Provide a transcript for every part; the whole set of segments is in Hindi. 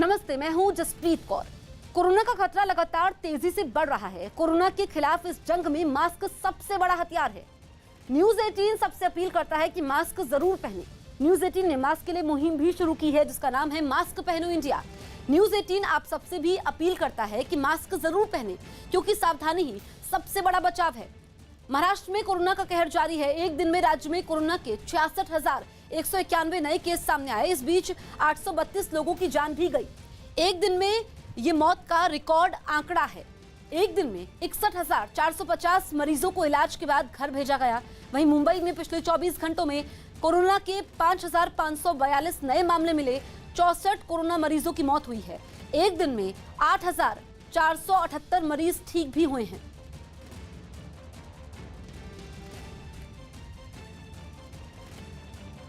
नमस्ते, मैं हूं जसप्रीत कौर। कोरोना का खतरा लगातार तेजी से बढ़ रहा है। कोरोना के खिलाफ इस जंग में मास्क सबसे बड़ा हथियार है। न्यूज 18 सबसे अपील करता है कि मास्क जरूर पहने। न्यूज 18 ने मास्क के लिए मुहिम भी शुरू की है जिसका नाम है मास्क पहनो इंडिया। न्यूज 18 आप सबसे भी अपील करता है कि मास्क जरूर पहने क्योंकि सावधानी ही सबसे बड़ा बचाव है। महाराष्ट्र में कोरोना का कहर जारी है। एक दिन में राज्य में कोरोना के 66,191 नए केस सामने आए। इस बीच 832 लोगों की जान भी गई। एक दिन में ये मौत का रिकॉर्ड आंकड़ा है। एक दिन में 61,450 मरीजों को इलाज के बाद घर भेजा गया। वहीं मुंबई में पिछले 24 घंटों में कोरोना के 5,542 नए मामले मिले। 64 कोरोना मरीजों की मौत हुई है। एक दिन में 8,478 मरीज ठीक भी हुए हैं।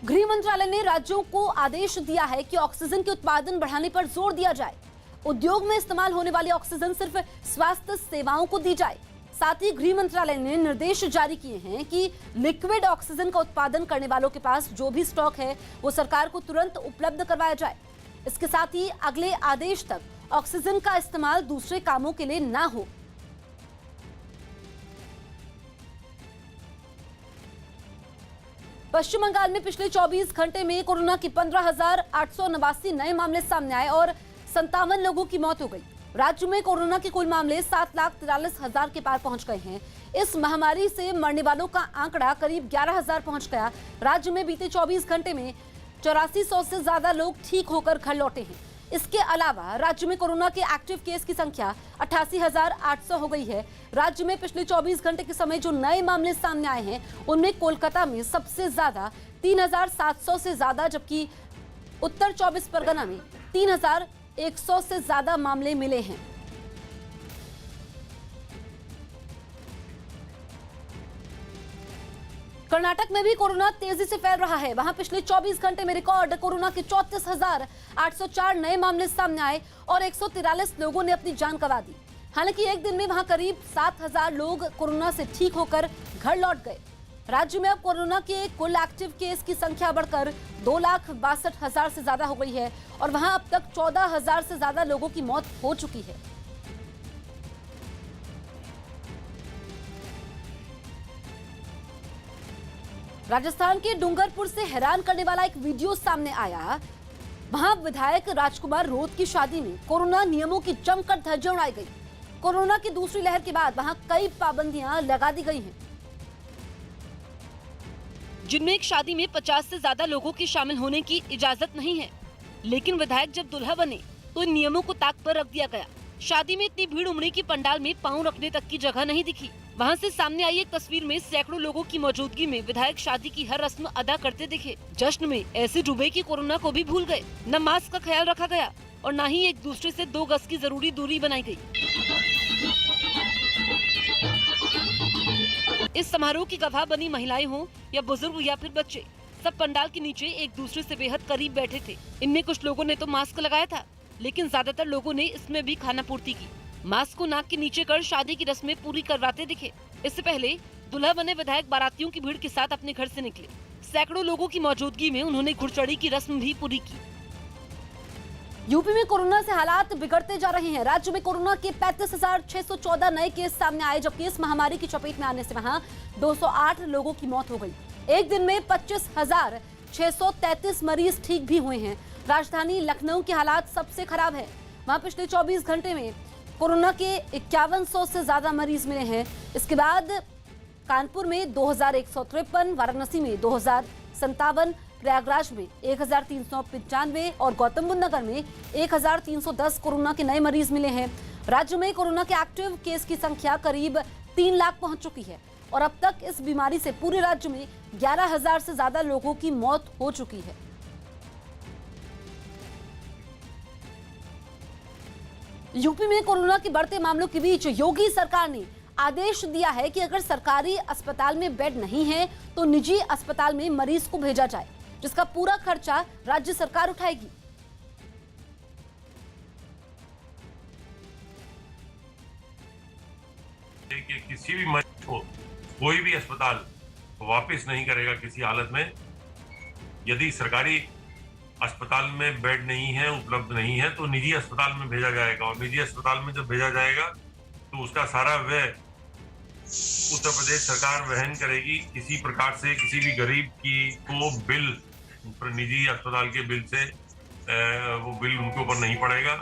गृह मंत्रालय ने राज्यों को आदेश दिया है कि ऑक्सीजन के उत्पादन बढ़ाने पर जोर दिया जाए। उद्योग में इस्तेमाल होने वाली ऑक्सीजन सिर्फ स्वास्थ्य सेवाओं को दी जाए। साथ ही गृह मंत्रालय ने निर्देश जारी किए हैं कि लिक्विड ऑक्सीजन का उत्पादन करने वालों के पास जो भी स्टॉक है वो सरकार को तुरंत उपलब्ध करवाया जाए। इसके साथ ही अगले आदेश तक ऑक्सीजन का इस्तेमाल दूसरे कामों के लिए ना हो। पश्चिम बंगाल में पिछले 24 घंटे में कोरोना की 15,889 नए मामले सामने आए और 57 लोगों की मौत हो गई। राज्य में कोरोना के कुल मामले 7,43,000 के पार पहुंच गए हैं। इस महामारी से मरने वालों का आंकड़ा करीब 11,000 पहुंच गया। राज्य में बीते 24 घंटे में 8400 से ज्यादा लोग ठीक होकर घर लौटे हैं। इसके अलावा राज्य में कोरोना के एक्टिव केस की संख्या 88,800 हो गई है। राज्य में पिछले 24 घंटे के समय जो नए मामले सामने आए हैं उनमें कोलकाता में सबसे ज्यादा 3,700 से ज्यादा, जबकि उत्तर 24 परगना में 3,100 से ज्यादा मामले मिले हैं। कर्नाटक में भी कोरोना तेजी से फैल रहा है। वहां पिछले 24 घंटे में रिकॉर्ड कोरोना के 34,804 नए मामले सामने आए और 143 लोगों ने अपनी जान गंवा दी। हालांकि एक दिन में वहां करीब 7,000 लोग कोरोना से ठीक होकर घर लौट गए। राज्य में अब कोरोना के कुल एक्टिव केस की संख्या बढ़कर 2,62,000 से ज्यादा हो गई है और वहां अब तक 14,000 से ज्यादा लोगों की मौत हो चुकी है। राजस्थान के डूंगरपुर से हैरान करने वाला एक वीडियो सामने आया। वहां विधायक राजकुमार रोत की शादी में कोरोना नियमों की जमकर धज्जियां उड़ाई गई। कोरोना की दूसरी लहर के बाद वहां कई पाबंदियां लगा दी गई हैं, जिनमें एक शादी में 50 से ज्यादा लोगों के शामिल होने की इजाजत नहीं है। लेकिन विधायक जब दुल्हा बने तो इन नियमों को ताक पर रख दिया गया। शादी में इतनी भीड़ उमड़ी कि पंडाल में पांव रखने तक की जगह नहीं दिखी। वहां से सामने आई एक तस्वीर में सैकड़ों लोगों की मौजूदगी में विधायक शादी की हर रस्म अदा करते दिखे। जश्न में ऐसे डूबे कि कोरोना को भी भूल गए। न मास्क का ख्याल रखा गया और न ही एक दूसरे से 2 गज की जरूरी दूरी बनाई गई। इस समारोह की गवाह बनी महिलाएं हों या बुजुर्ग या फिर बच्चे, सब पंडाल के नीचे एक दूसरे से बेहद करीब बैठे थे। इनमें कुछ लोगों ने तो मास्क लगाया था, लेकिन ज्यादातर लोगों ने इसमें भी खाना पूर्ति की। मास्क को नाक के नीचे कर शादी की रस्में पूरी करवाते दिखे। इससे पहले दुल्हा बने विधायक बारातियों की भीड़ के साथ अपने घर से निकले। सैकड़ों लोगों की मौजूदगी में उन्होंने घुड़चढ़ी की रस्म भी पूरी की। यूपी में कोरोना से हालात बिगड़ते जा रहे हैं। राज्य में कोरोना के 35,614 नए केस सामने आए, जबकि इस महामारी की चपेट में आने से वहां 208 लोगों की मौत हो गई। एक दिन में 25,633 मरीज ठीक भी हुए हैं। राजधानी लखनऊ के हालात सबसे खराब है। वहां पिछले 24 घंटे में कोरोना के 5100 से ज्यादा मरीज मिले हैं। इसके बाद कानपुर में 2,153, वाराणसी में 2,057, प्रयागराज में 1,395 और गौतम बुद्ध नगर में 1,310 कोरोना के नए मरीज मिले हैं। राज्य में कोरोना के एक्टिव केस की संख्या करीब 3 लाख पहुंच चुकी है और अब तक इस बीमारी से पूरे राज्य में 11,000 से ज्यादा लोगों की मौत हो चुकी है। यूपी में कोरोना के बढ़ते मामलों के बीच योगी सरकार ने आदेश दिया है कि अगर सरकारी अस्पताल में बेड नहीं है तो निजी अस्पताल में मरीज को भेजा जाए, जिसका पूरा खर्चा राज्य सरकार उठाएगी। कि किसी भी मरीज को कोई भी अस्पताल वापस नहीं करेगा किसी हालत में। यदि सरकारी अस्पताल में बेड नहीं है, उपलब्ध नहीं है, तो निजी अस्पताल में भेजा जाएगा और निजी अस्पताल में जब भेजा जाएगा तो उसका सारा व्यय उत्तर प्रदेश सरकार वहन करेगी। किसी प्रकार से किसी भी गरीब की को बिल निजी अस्पताल के बिल से वो बिल उनके ऊपर नहीं पड़ेगा।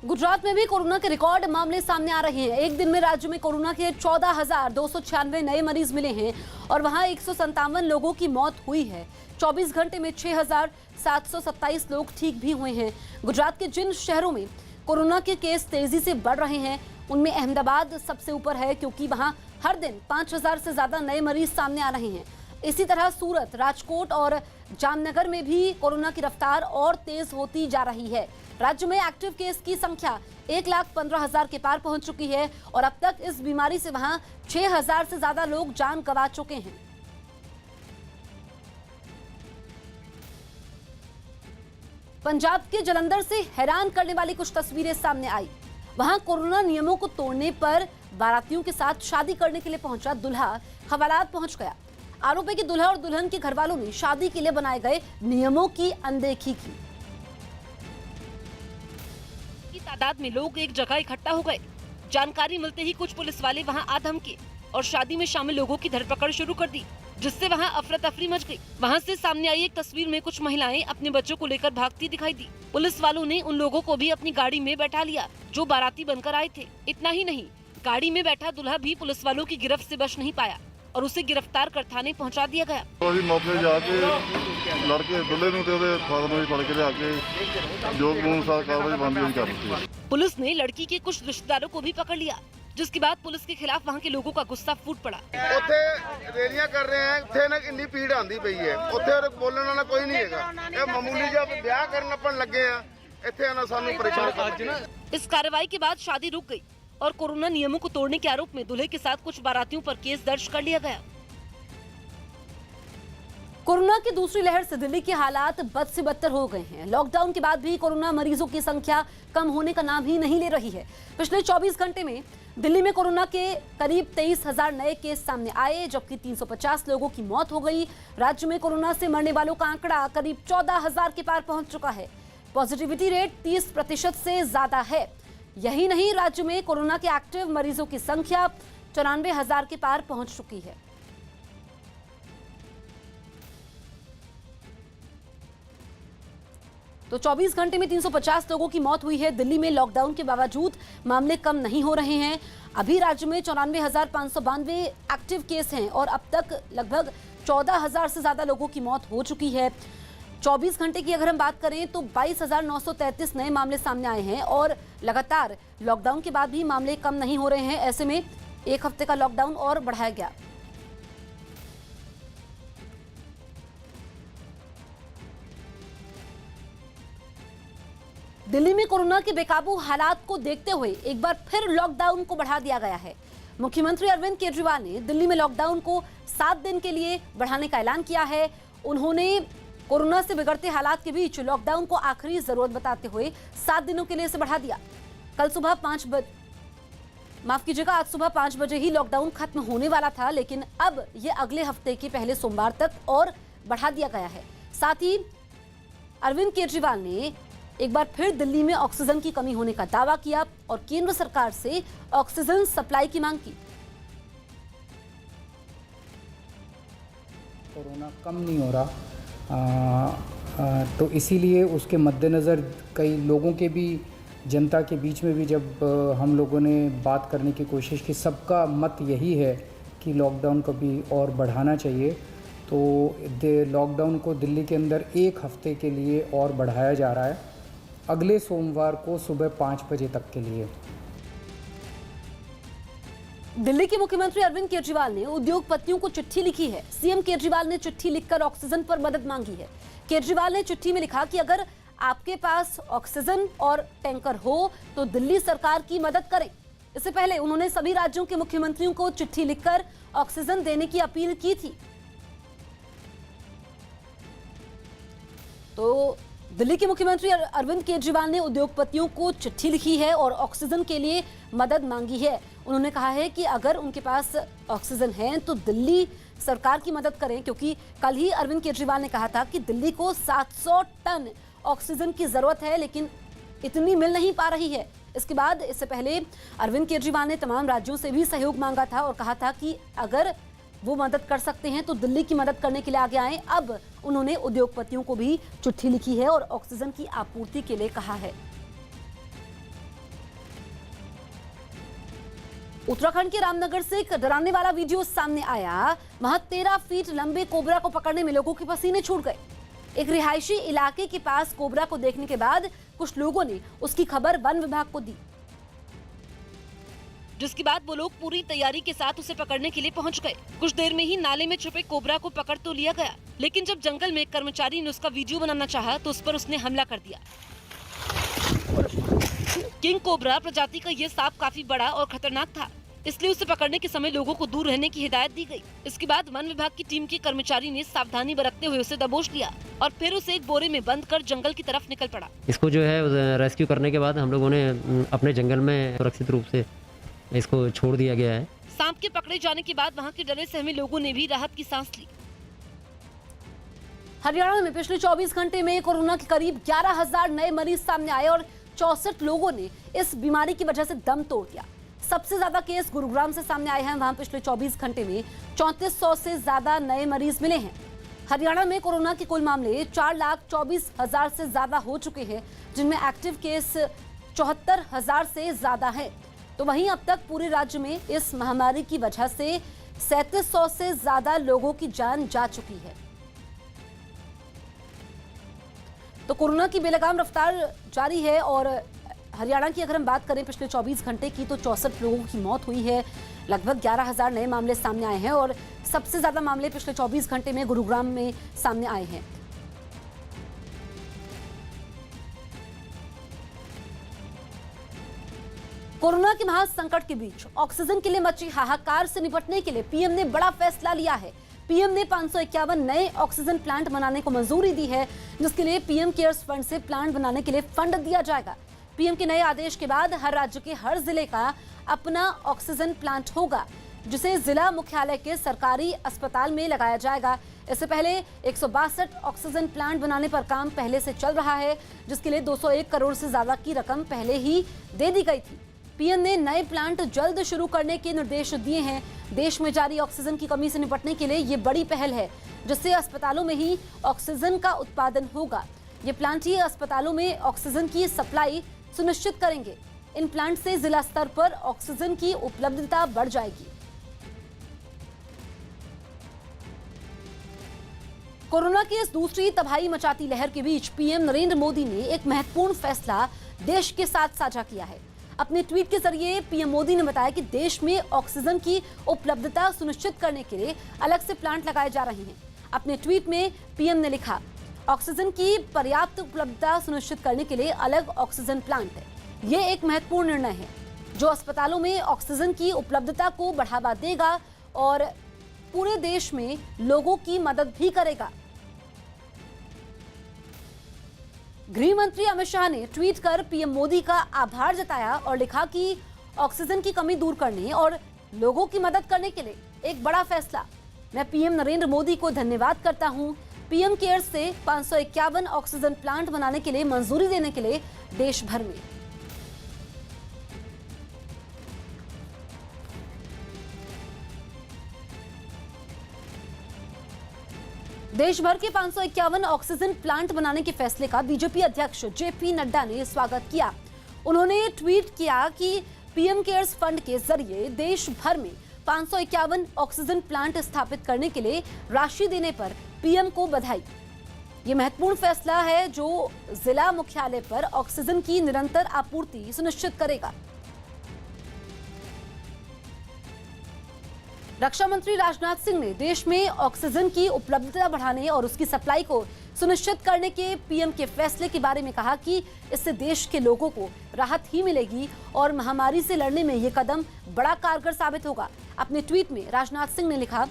गुजरात में भी कोरोना के रिकॉर्ड मामले सामने आ रहे हैं। एक दिन में राज्य में कोरोना के 14,296 नए मरीज मिले हैं और वहां 157 लोगों की मौत हुई है। 24 घंटे में 6,727 लोग ठीक भी हुए हैं। गुजरात के जिन शहरों में कोरोना के केस तेजी से बढ़ रहे हैं उनमें अहमदाबाद सबसे ऊपर है, क्योंकि वहां हर दिन 5,000 से ज्यादा नए मरीज सामने आ रहे हैं। इसी तरह सूरत, राजकोट और जामनगर में भी कोरोना की रफ्तार और तेज होती जा रही है। राज्य में एक्टिव केस की संख्या 1,15,000 के पार पहुंच चुकी है और अब तक इस बीमारी से वहां 6,000 से ज्यादा लोग जान गंवा चुके हैं। पंजाब के जलंधर से हैरान करने वाली कुछ तस्वीरें सामने आई। वहां कोरोना नियमों को तोड़ने पर बारातियों के साथ शादी करने के लिए पहुंचा दूल्हा हवालात पहुंच गया। आरोप है कि दूल्हा और दुल्हन के घर वालों ने शादी के लिए बनाए गए नियमों की अनदेखी की। तादाद में लोग एक जगह इकट्ठा हो गए। जानकारी मिलते ही कुछ पुलिस वाले वहां आ धमके और शादी में शामिल लोगों की धरपकड़ शुरू कर दी, जिससे वहां अफरा तफरी मच गई। वहां से सामने आई एक तस्वीर में कुछ महिलाएं अपने बच्चों को लेकर भागती दिखाई दी। पुलिस वालों ने उन लोगों को भी अपनी गाड़ी में बैठा लिया जो बाराती बनकर आए थे। इतना ही नहीं, गाड़ी में बैठा दूल्हा भी पुलिस वालों की गिरफ्त से बच नहीं पाया और उसे गिरफ्तार कर थाने पहुंचा दिया गया। मौके जाके लड़के दूल्हे ਨੂੰ ਤੇ ਉਹਦੇ ਫਾਦਰ ਨੂੰ ਫੜ ਕੇ ਲਿਆ ਕੇ ਜੋ ਕਾਨੂੰਨ ਅਨੁਸਾਰ कार्रवाई बनती कर दी है। पुलिस ने लड़की के कुछ रिश्तेदारों को भी पकड़ लिया, जिसके बाद पुलिस के खिलाफ वहां के लोगों का गुस्सा फूट पड़ा। ਉੱਥੇ ਰੈਲੀਆਂ ਕਰ ਰਹੇ हैं, ਉੱਥੇ ਨਾ ਇੰਨੀ ਭੀੜ ਆਂਦੀ ਪਈ ਹੈ, ਉੱਥੇ ਬੋਲਣ ਵਾਲਾ ਕੋਈ ਨਹੀਂ ਹੈਗਾ। ਇਹ ਮਾਮੂਲੀ ਜਿਹਾ ਵਿਆਹ ਕਰਨ ਲੱਪਣ ਲੱਗੇ ਆ, ਇੱਥੇ ਨਾ ਸਾਨੂੰ ਪਰੇਸ਼ਾਨ ਕਰਨਾ। इस कार्रवाई के बाद शादी रुक गई और कोरोना नियमों को तोड़ने के आरोप में दूल्हे के साथ कुछ बारातियों पर केस दर्ज कर लिया गया। कोरोना की दूसरी लहर से दिल्ली के हालात बद से बदतर हो गए हैं। लॉकडाउन के बाद भी कोरोना मरीजों की संख्या कम होने का नाम ही नहीं ले रही है। पिछले 24 घंटे में दिल्ली में कोरोना के करीब 23,000 नए केस सामने आए, जबकि 350 लोगों की मौत हो गई। राज्य में कोरोना से मरने वालों का आंकड़ा करीब 14,000 के पार पहुंच चुका है। पॉजिटिविटी रेट 30% से ज्यादा है। यही नहीं, राज्य में कोरोना के एक्टिव मरीजों की संख्या 94,000 के पार पहुंच चुकी है। तो 24 घंटे में 350 लोगों की मौत हुई है। दिल्ली में लॉकडाउन के बावजूद मामले कम नहीं हो रहे हैं। अभी राज्य में 94,592 एक्टिव केस हैं और अब तक लगभग 14,000 से ज्यादा लोगों की मौत हो चुकी है। 24 घंटे की अगर हम बात करें तो 22,933 नए मामले सामने आए हैं और लगातार लॉकडाउन के बाद भी मामले कम नहीं हो रहे हैं। ऐसे में एक हफ्ते का लॉकडाउन और बढ़ाया गया। दिल्ली में कोरोना के बेकाबू हालात को देखते हुए एक बार फिर लॉकडाउन को बढ़ा दिया गया है। मुख्यमंत्री अरविंद केजरीवाल ने दिल्ली में लॉकडाउन को 7 दिन के लिए बढ़ाने का ऐलान किया है। उन्होंने कोरोना से बिगड़ते हालात के बीच लॉकडाउन को आखिरी जरूरत बताते हुए 7 दिनों के लिए इसे बढ़ा दिया। कल सुबह 5 बजे, माफ कीजिएगा, आज सुबह 5 बजे ही लॉकडाउन खत्म होने वाला था, लेकिन अब ये अगले हफ्ते के पहले सोमवार तक और बढ़ा दिया गया है। साथ ही अरविंद केजरीवाल ने एक बार फिर दिल्ली में ऑक्सीजन की कमी होने का दावा किया और केंद्र सरकार से ऑक्सीजन सप्लाई की मांग की। कोरोना कम नहीं हो रहा, तो इसीलिए उसके मद्देनज़र कई लोगों के भी, जनता के बीच में भी जब हम लोगों ने बात करने की कोशिश की, सबका मत यही है कि लॉकडाउन को भी और बढ़ाना चाहिए। तो लॉकडाउन को दिल्ली के अंदर 1 हफ्ते के लिए और बढ़ाया जा रहा है, अगले सोमवार को सुबह 5 बजे तक के लिए। दिल्ली के मुख्यमंत्री अरविंद केजरीवाल ने उद्योगपतियों को चिट्ठी लिखी है। सीएम केजरीवाल ने चिट्ठी लिखकर ऑक्सीजन पर मदद मांगी है। केजरीवाल ने चिट्ठी में लिखा कि अगर आपके पास ऑक्सीजन और टैंकर हो तो दिल्ली सरकार की मदद करें। इससे पहले उन्होंने सभी राज्यों के मुख्यमंत्रियों को चिट्ठी लिखकर ऑक्सीजन देने की अपील की थी। तो दिल्ली के मुख्यमंत्री अरविंद केजरीवाल ने उद्योगपतियों को चिट्ठी लिखी है और ऑक्सीजन के लिए मदद मांगी है। उन्होंने कहा है कि अगर उनके पास ऑक्सीजन है तो दिल्ली सरकार की मदद करें, क्योंकि कल ही अरविंद केजरीवाल ने कहा था कि दिल्ली को 700 टन ऑक्सीजन की जरूरत है, लेकिन इतनी मिल नहीं पा रही है। इसके बाद इससे पहले अरविंद केजरीवाल ने तमाम राज्यों से भी सहयोग मांगा था और कहा था कि अगर वो मदद कर सकते हैं तो दिल्ली की मदद करने के लिए आगे आएं। अब उन्होंने उद्योगपतियों को भी चिट्ठी लिखी है और ऑक्सीजन की आपूर्ति के लिए कहा है। उत्तराखंड के रामनगर से एक डराने वाला वीडियो सामने आया। वहां 13 फीट लंबे कोबरा को पकड़ने में लोगों के पसीने छूट गए। एक रिहायशी इलाके के पास कोबरा को देखने के बाद कुछ लोगों ने उसकी खबर वन विभाग को दी, जिसके बाद वो लोग पूरी तैयारी के साथ उसे पकड़ने के लिए पहुंच गए। कुछ देर में ही नाले में छुपे कोबरा को पकड़ तो लिया गया, लेकिन जब जंगल में एक कर्मचारी ने उसका वीडियो बनाना चाहा तो उस पर उसने हमला कर दिया। किंग कोबरा प्रजाति का ये सांप काफी बड़ा और खतरनाक था, इसलिए उसे पकड़ने के समय लोगों को दूर रहने की हिदायत दी गई। इसके बाद वन विभाग की टीम के कर्मचारी ने सावधानी बरतते हुए उसे दबोच लिया और फिर उसे एक बोरे में बंद कर जंगल की तरफ निकल पड़ा। इसको जो है रेस्क्यू करने के बाद हम लोगों ने अपने जंगल में सुरक्षित रूप से इसको छोड़ दिया गया है। सांप के पकड़े जाने के बाद वहां के डरे सहमे लोगों ने भी राहत की सांस ली। हरियाणा में पिछले 24 घंटे में कोरोना के करीब 11,000 नए मरीज सामने आए और 64 लोगों ने इस बीमारी की वजह से दम तोड़ दिया। सबसे ज्यादा केस गुरुग्राम से सामने आए हैं। वहां पिछले 24 घंटे में 3400 से ज्यादा नए मरीज मिले हैं। हरियाणा में कोरोना के कुल मामले 4,24,000 से ज्यादा हो चुके हैं, जिनमें एक्टिव केस 74,000 से ज्यादा है। तो वहीं अब तक पूरे राज्य में इस महामारी की वजह से 3700 से ज्यादा लोगों की जान जा चुकी है। तो कोरोना की बेलगाम रफ्तार जारी है और हरियाणा की अगर हम बात करें पिछले 24 घंटे की तो 64 लोगों की मौत हुई है। लगभग 11,000 नए मामले सामने आए हैं और सबसे ज्यादा मामले पिछले 24 घंटे में गुरुग्राम में सामने आए हैं। कोरोना के महासंकट के बीच ऑक्सीजन के लिए मची हाहाकार से निपटने के लिए पीएम ने बड़ा फैसला लिया है। पीएम ने 551 नए ऑक्सीजन प्लांट बनाने को मंजूरी दी है, जिसके लिए पीएम केयर्स फंड से प्लांट बनाने के लिए फंड दिया जाएगा। पीएम के नए आदेश के बाद हर राज्य के हर जिले का अपना ऑक्सीजन प्लांट होगा, जिसे जिला मुख्यालय के सरकारी अस्पताल में लगाया जाएगा। इससे पहले 162 ऑक्सीजन प्लांट बनाने पर काम पहले से चल रहा है, जिसके लिए 201 करोड़ से ज्यादा की रकम पहले ही दे दी गई थी। पीएम ने नए प्लांट जल्द शुरू करने के निर्देश दिए हैं। देश में जारी ऑक्सीजन की कमी से निपटने के लिए ये बड़ी पहल है, जिससे अस्पतालों में ही ऑक्सीजन का उत्पादन होगा। ये प्लांट ही अस्पतालों में ऑक्सीजन की सप्लाई सुनिश्चित करेंगे। इन प्लांट से जिला स्तर पर ऑक्सीजन की उपलब्धता बढ़ जाएगी। कोरोना की इस दूसरी तबाही मचाती लहर के बीच पीएम नरेंद्र मोदी ने एक महत्वपूर्ण फैसला देश के साथ साझा किया है। अपने ट्वीट के जरिए पीएम मोदी ने बताया कि देश में ऑक्सीजन की उपलब्धता सुनिश्चित करने के लिए अलग से प्लांट लगाए जा रहे हैं। अपने ट्वीट में पीएम ने लिखा, ऑक्सीजन की पर्याप्त उपलब्धता सुनिश्चित करने के लिए अलग ऑक्सीजन प्लांट है। ये एक महत्वपूर्ण निर्णय है जो अस्पतालों में ऑक्सीजन की उपलब्धता को बढ़ावा देगा और पूरे देश में लोगों की मदद भी करेगा। गृह मंत्री अमित शाह ने ट्वीट कर पीएम मोदी का आभार जताया और लिखा कि ऑक्सीजन की कमी दूर करने और लोगों की मदद करने के लिए एक बड़ा फैसला। मैं पीएम नरेंद्र मोदी को धन्यवाद करता हूं। पीएम केयर्स से 551 ऑक्सीजन प्लांट बनाने के लिए मंजूरी देने के लिए देश भर में देश भर के 551 ऑक्सीजन प्लांट बनाने के फैसले का बीजेपी अध्यक्ष जेपी नड्डा ने स्वागत किया। उन्होंने ट्वीट किया कि पीएम केयर्स फंड के जरिए देश भर में 551 ऑक्सीजन प्लांट स्थापित करने के लिए राशि देने पर पीएम को बधाई। ये महत्वपूर्ण फैसला है जो जिला मुख्यालय पर ऑक्सीजन की निरंतर आपूर्ति सुनिश्चित करेगा। रक्षा मंत्री राजनाथ सिंह ने देश में ऑक्सीजन की उपलब्धता बढ़ाने और उसकी सप्लाई को सुनिश्चित करने के पीएम के फैसले के बारे में कहा कि इससे देश के लोगों को राहत ही मिलेगी और महामारी से लड़ने में ये कदम बड़ा कारगर साबित होगा। अपने ट्वीट में राजनाथ सिंह ने लिखा,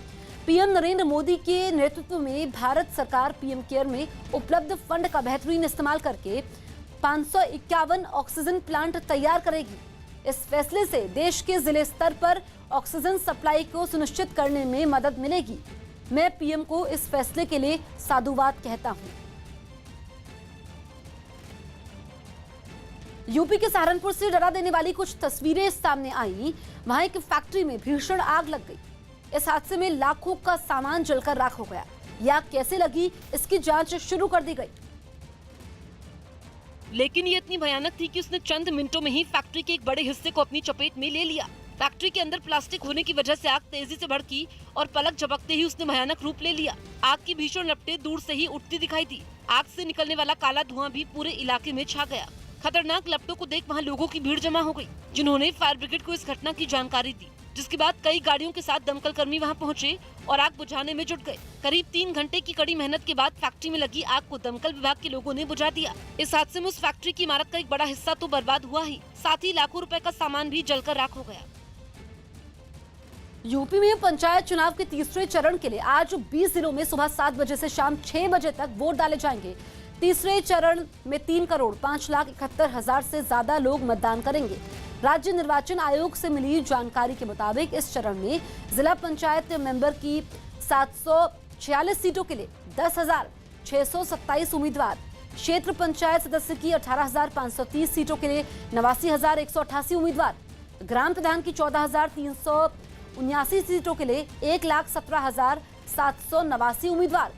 पीएम नरेंद्र मोदी के नेतृत्व में भारत सरकार पीएम केयर में उपलब्ध फंड का बेहतरीन इस्तेमाल करके 551 ऑक्सीजन प्लांट तैयार करेगी। इस फैसले से देश के जिले स्तर पर ऑक्सीजन सप्लाई को सुनिश्चित करने में मदद मिलेगी। मैं पीएम को इस फैसले के लिए साधुवाद कहता हूं। यूपी के सहारनपुर से डरा देने वाली कुछ तस्वीरें सामने आई। वहां एक फैक्ट्री में भीषण आग लग गई। इस हादसे में लाखों का सामान जलकर राख हो गया। यह आग कैसे लगी, इसकी जांच शुरू कर दी गई। लेकिन ये इतनी भयानक थी कि उसने चंद मिनटों में ही फैक्ट्री के एक बड़े हिस्से को अपनी चपेट में ले लिया। फैक्ट्री के अंदर प्लास्टिक होने की वजह से आग तेजी से भड़की और पलक झपकते ही उसने भयानक रूप ले लिया। आग की भीषण लपटें दूर से ही उठती दिखाई दी। आग से निकलने वाला काला धुआं भी पूरे इलाके में छा गया। खतरनाक लपटों को देख वहां लोगों की भीड़ जमा हो गई, जिन्होंने फायर ब्रिगेड को इस घटना की जानकारी दी, जिसके बाद कई गाड़ियों के साथ दमकल कर्मी वहां पहुंचे और आग बुझाने में जुट गए। करीब 3 घंटे की कड़ी मेहनत के बाद फैक्ट्री में लगी आग को दमकल विभाग के लोगों ने बुझा दिया। इस हादसे में उस फैक्ट्री की इमारत का एक बड़ा हिस्सा तो बर्बाद हुआ ही, साथ ही लाखों रुपए का सामान भी जलकर राख हो गया। यूपी में पंचायत चुनाव के तीसरे चरण के लिए आज 20 जिलों में सुबह 7 बजे से शाम 6 बजे तक वोट डाले जाएंगे। तीसरे चरण में 3,05,71,000 से ज्यादा लोग मतदान करेंगे। राज्य निर्वाचन आयोग से मिली जानकारी के मुताबिक इस चरण में जिला पंचायत मेंबर की 746 सीटों के लिए 10,627 उम्मीदवार, क्षेत्र पंचायत सदस्य की 18,530 सीटों के लिए 89,188 उम्मीदवार, ग्राम प्रधान की 14,379 सीटों के लिए 1,17,789 उम्मीदवार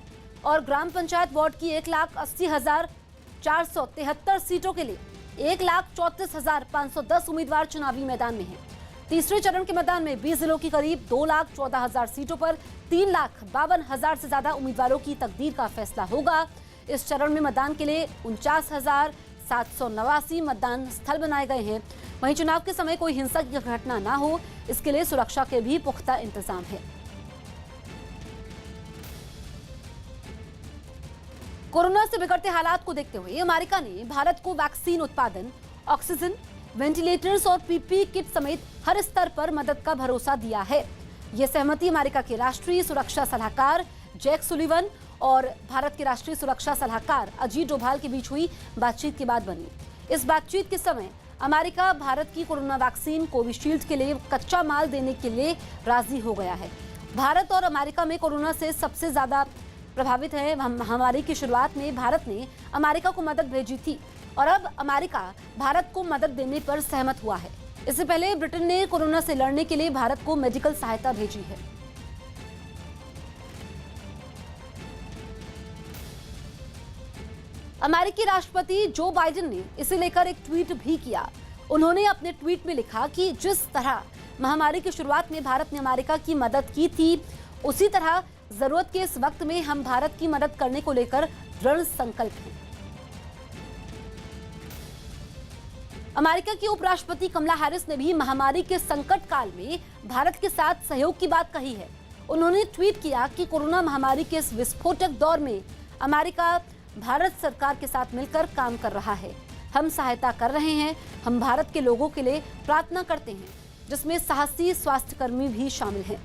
और ग्राम पंचायत वार्ड की 1,80,473 सीटों के लिए 1,34,510 उम्मीदवार चुनावी मैदान में हैं। तीसरे चरण के मैदान में 20 जिलों की करीब 2,14,000 सीटों पर 3,52,000 से ज्यादा उम्मीदवारों की तकदीर का फैसला होगा। इस चरण में मतदान के लिए 49,789 मतदान स्थल बनाए गए हैं। वहीं चुनाव के समय कोई हिंसक घटना न हो, इसके लिए सुरक्षा के भी पुख्ता इंतजाम है। कोरोना से बिगड़ते हालात को देखते हुए अमेरिका ने भारत को वैक्सीन उत्पादन, ऑक्सीजन, वेंटिलेटर्स और पीपीई किट समेत हर स्तर पर मदद का भरोसा दिया है। यह सहमति अमेरिका के राष्ट्रीय सुरक्षा सलाहकार जैक सुलिवन और भारत के राष्ट्रीय सुरक्षा सलाहकार अजीत डोभाल के बीच हुई बातचीत के बाद बनी। इस बातचीत के समय अमेरिका भारत की कोरोना वैक्सीन कोविशील्ड के लिए कच्चा माल देने के लिए राजी हो गया है। भारत और अमेरिका में कोरोना से सबसे ज्यादा प्रभावित है। महामारी की शुरुआत में भारत ने अमेरिका को मदद भेजी थी और अब अमेरिका भारत को मदद देने पर सहमत हुआ है। इससे पहले ब्रिटेन ने कोरोना से लड़ने के लिए भारत को मेडिकल सहायता भेजी है। अमेरिकी राष्ट्रपति जो बाइडेन ने इसे लेकर एक ट्वीट भी किया। उन्होंने अपने ट्वीट में लिखा कि जिस तरह महामारी की शुरुआत में भारत ने अमेरिका की मदद की थी, उसी तरह जरूरत के इस वक्त में हम भारत की मदद करने को लेकर दृढ़ संकल्प हैं। अमेरिका की उपराष्ट्रपति कमला हैरिस ने भी महामारी के संकट काल में भारत के साथ सहयोग की बात कही है। उन्होंने ट्वीट किया कि कोरोना महामारी के इस विस्फोटक दौर में अमेरिका भारत सरकार के साथ मिलकर काम कर रहा है। हम सहायता कर रहे हैं। हम भारत के लोगों के लिए प्रार्थना करते हैं, जिसमें साहसी स्वास्थ्यकर्मी भी शामिल हैं।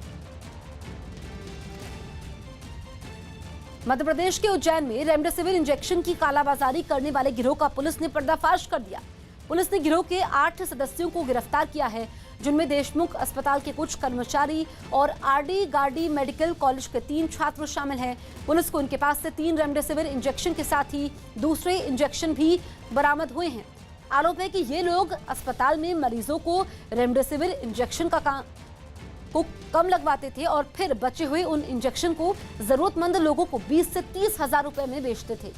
मध्य प्रदेश के उज्जैन में रेमडेसिविर इंजेक्शन की कालाबाजारी करने वाले गिरोह का पुलिस ने पर्दाफाश कर दिया। पुलिस ने गिरोह के 8 सदस्यों को गिरफ्तार किया है, जिनमें देशमुख अस्पताल के कुछ कर्मचारी और आरडी गार्डी मेडिकल कॉलेज के 3 छात्र शामिल हैं। पुलिस को उनके पास से 3 रेमडेसिविर इंजेक्शन के साथ ही दूसरे इंजेक्शन भी बरामद हुए हैं। आरोप है कि ये लोग अस्पताल में मरीजों को रेमडेसिविर इंजेक्शन को कम लगवाते थे और फिर बचे हुए उन इंजेक्शन को जरूरतमंद लोगों को 20 से 30 हजार रुपए में बेचते थे।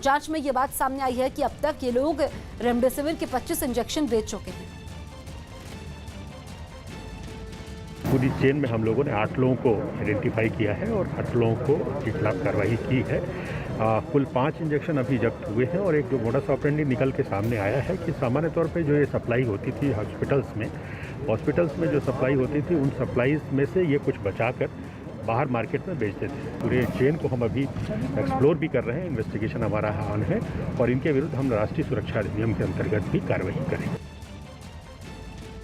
जांच में ये बात सामने आई है कि अब तक ये लोग रेमडेसिविर के 25 इंजेक्शन बेच चुके हैं। पूरी चेन में हम लोगों ने 8 लोगों को आइडेंटिफाई किया है और 8 लोगों को के खिलाफ कार्रवाई की है। कुल 5 इंजेक्शन अभी जब्त हुए हैं और एक जो मोडस ऑपरेंडी निकल के सामने आया है कि सामान्य तौर पे जो ये सप्लाई होती थी हॉस्पिटल्स में जो सप्लाई होती थी, उन सप्लाईज में से ये कुछ बचाकर बाहर मार्केट में बेचते थे। पूरे चेन को हम अभी एक्सप्लोर भी कर रहे हैं, इन्वेस्टिगेशन हमारा ऑन है और इनके विरुद्ध हम राष्ट्रीय सुरक्षा अधिनियम के अंतर्गत भी कार्रवाई करेंगे।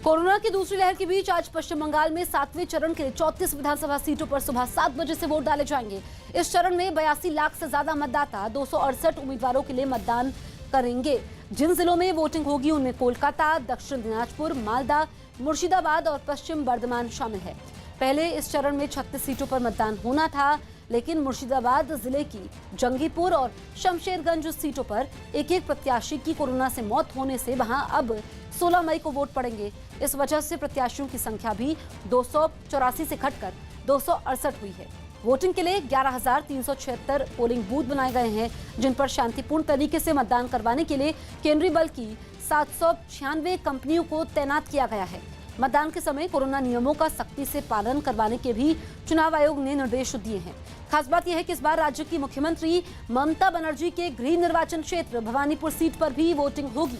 कोरोना की दूसरी लहर के बीच आज पश्चिम बंगाल में 7वें चरण के लिए 34 विधानसभा सीटों पर सुबह 7 बजे से वोट डाले जाएंगे। इस चरण में 82 लाख से ज्यादा मतदाता 268 उम्मीदवारों के लिए मतदान करेंगे। जिन जिलों में वोटिंग होगी उनमें कोलकाता, दक्षिण दिनाजपुर, मालदा, मुर्शिदाबाद और पश्चिम बर्धमान शामिल है। पहले इस चरण में 36 सीटों पर मतदान होना था, लेकिन मुर्शिदाबाद जिले की जंगीपुर और शमशेरगंज सीटों पर एक एक प्रत्याशी की कोरोना से मौत होने से वहां अब 16 मई को वोट पड़ेंगे। इस वजह से प्रत्याशियों की संख्या भी 284 से घटकर 268 हुई है। वोटिंग के लिए 11,376 पोलिंग बूथ बनाए गए हैं, जिन पर शांतिपूर्ण तरीके से मतदान करवाने के लिए केंद्रीय बल की 796 कंपनियों को तैनात किया गया है। मतदान के समय कोरोना नियमों का सख्ती से पालन करवाने के भी चुनाव आयोग ने निर्देश दिए हैं। खास बात यह है कि इस बार राज्य की मुख्यमंत्री ममता बनर्जी के गृह निर्वाचन क्षेत्र भवानीपुर सीट पर भी वोटिंग होगी।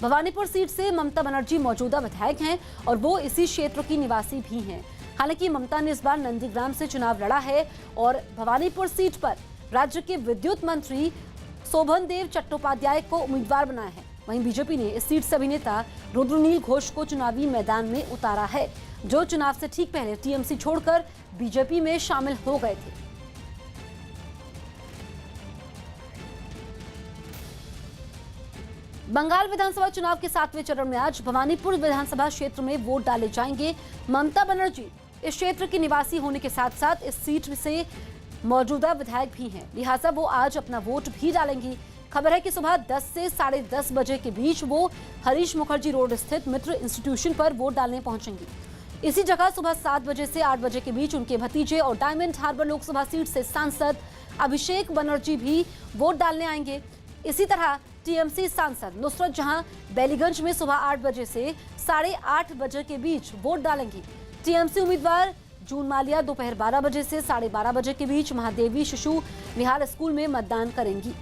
भवानीपुर सीट से ममता बनर्जी मौजूदा विधायक हैं और वो इसी क्षेत्र की निवासी भी हैं। हालांकि ममता ने इस बार नंदीग्राम से चुनाव लड़ा है और भवानीपुर सीट पर राज्य के विद्युत मंत्री शोभनदेव चट्टोपाध्याय को उम्मीदवार बनाया है। वहीं बीजेपी ने इस सीट से अभिनेता रुद्रनील घोष को चुनावी मैदान में उतारा है, जो चुनाव से ठीक पहले टीएमसी छोड़कर बीजेपी में शामिल हो गए थे। बंगाल विधानसभा चुनाव के 7वें चरण में आज भवानीपुर विधानसभा क्षेत्र में वोट डाले जाएंगे। ममता बनर्जी इस क्षेत्र की निवासी होने के साथ साथ इस सीट से मौजूदा विधायक भी हैं, लिहाजा वो आज अपना वोट भी डालेंगी। खबर है कि सुबह 10 से 10:30 बजे के बीच वो हरीश मुखर्जी रोड स्थित मित्र इंस्टीट्यूशन पर वोट डालने पहुंचेंगी। इसी जगह सुबह 7 बजे से 8 बजे के बीच उनके भतीजे और डायमंड हार्बर लोकसभा सीट से सांसद अभिषेक बनर्जी भी वोट डालने आएंगे। इसी तरह टीएमसी सांसद नुसरत जहां बैलीगंज में सुबह 8 बजे से 8:30 बजे के बीच वोट डालेंगी। टीएमसी उम्मीदवार जून मालिया दोपहर 12 बजे से 12:30 बजे के बीच महादेवी शिशु विहार स्कूल में मतदान करेंगी।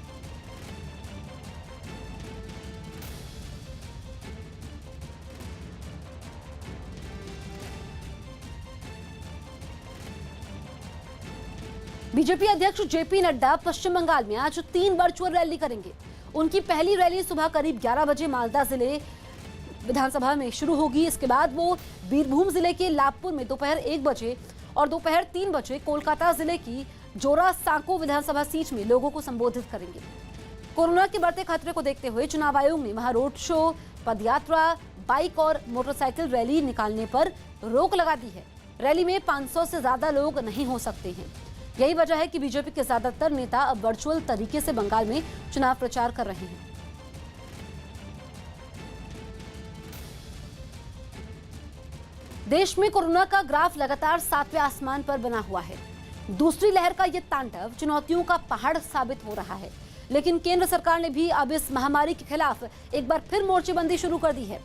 बीजेपी अध्यक्ष जेपी नड्डा पश्चिम बंगाल में आज 3 वर्चुअल रैली करेंगे। उनकी पहली रैली सुबह करीब 11 बजे मालदा जिले विधानसभा में शुरू होगी। इसके बाद वो बीरभूम जिले के लाभपुर में दोपहर 1 बजे और दोपहर 3 बजे कोलकाता जिले की जोरा सांको विधानसभा सीट में लोगों को संबोधित करेंगे। कोरोना के बढ़ते खतरे को देखते हुए चुनाव आयोग ने वहां रोड शो, पदयात्रा, बाइक और मोटरसाइकिल रैली निकालने पर रोक लगा दी है। रैली में 500 से ज्यादा लोग नहीं हो सकते हैं। यही वजह है कि बीजेपी के ज्यादातर नेता अब वर्चुअल तरीके से बंगाल में चुनाव प्रचार कर रहे हैं। देश में कोरोना का ग्राफ लगातार 7वें आसमान पर बना हुआ है। दूसरी लहर का ये तांडव चुनौतियों का पहाड़ साबित हो रहा है, लेकिन केंद्र सरकार ने भी अब इस महामारी के खिलाफ एक बार फिर मोर्चेबंदी शुरू कर दी है।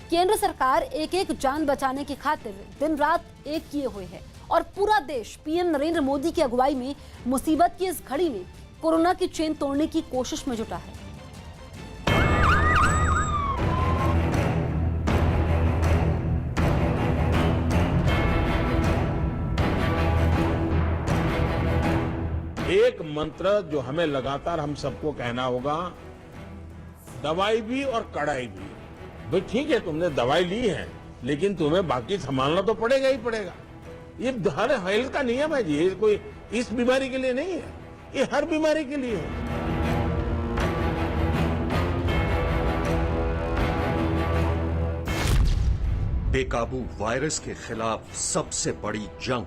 केंद्र सरकार एक एक जान बचाने की खातिर दिन रात एक किए हुए है और पूरा देश पीएम नरेंद्र मोदी की अगुवाई में मुसीबत की इस घड़ी में कोरोना की चेन तोड़ने की कोशिश में जुटा है। एक मंत्र जो हमें लगातार हम सबको कहना होगा, दवाई भी और कड़ाई भी। भाई ठीक है, तुमने दवाई ली है, लेकिन तुम्हें बाकी संभालना तो पड़ेगा ही पड़ेगा। ये हर हेल्थ का नियम है जी, ये कोई इस बीमारी के लिए नहीं है, ये हर बीमारी के लिए है। बेकाबू वायरस के खिलाफ सबसे बड़ी जंग।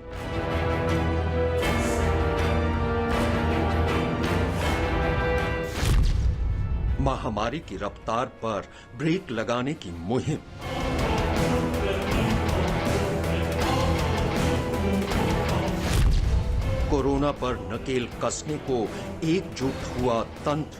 महामारी की रफ्तार पर ब्रेक लगाने की मुहिम। कोरोना पर नकेल कसने को एकजुट हुआ तंत्र।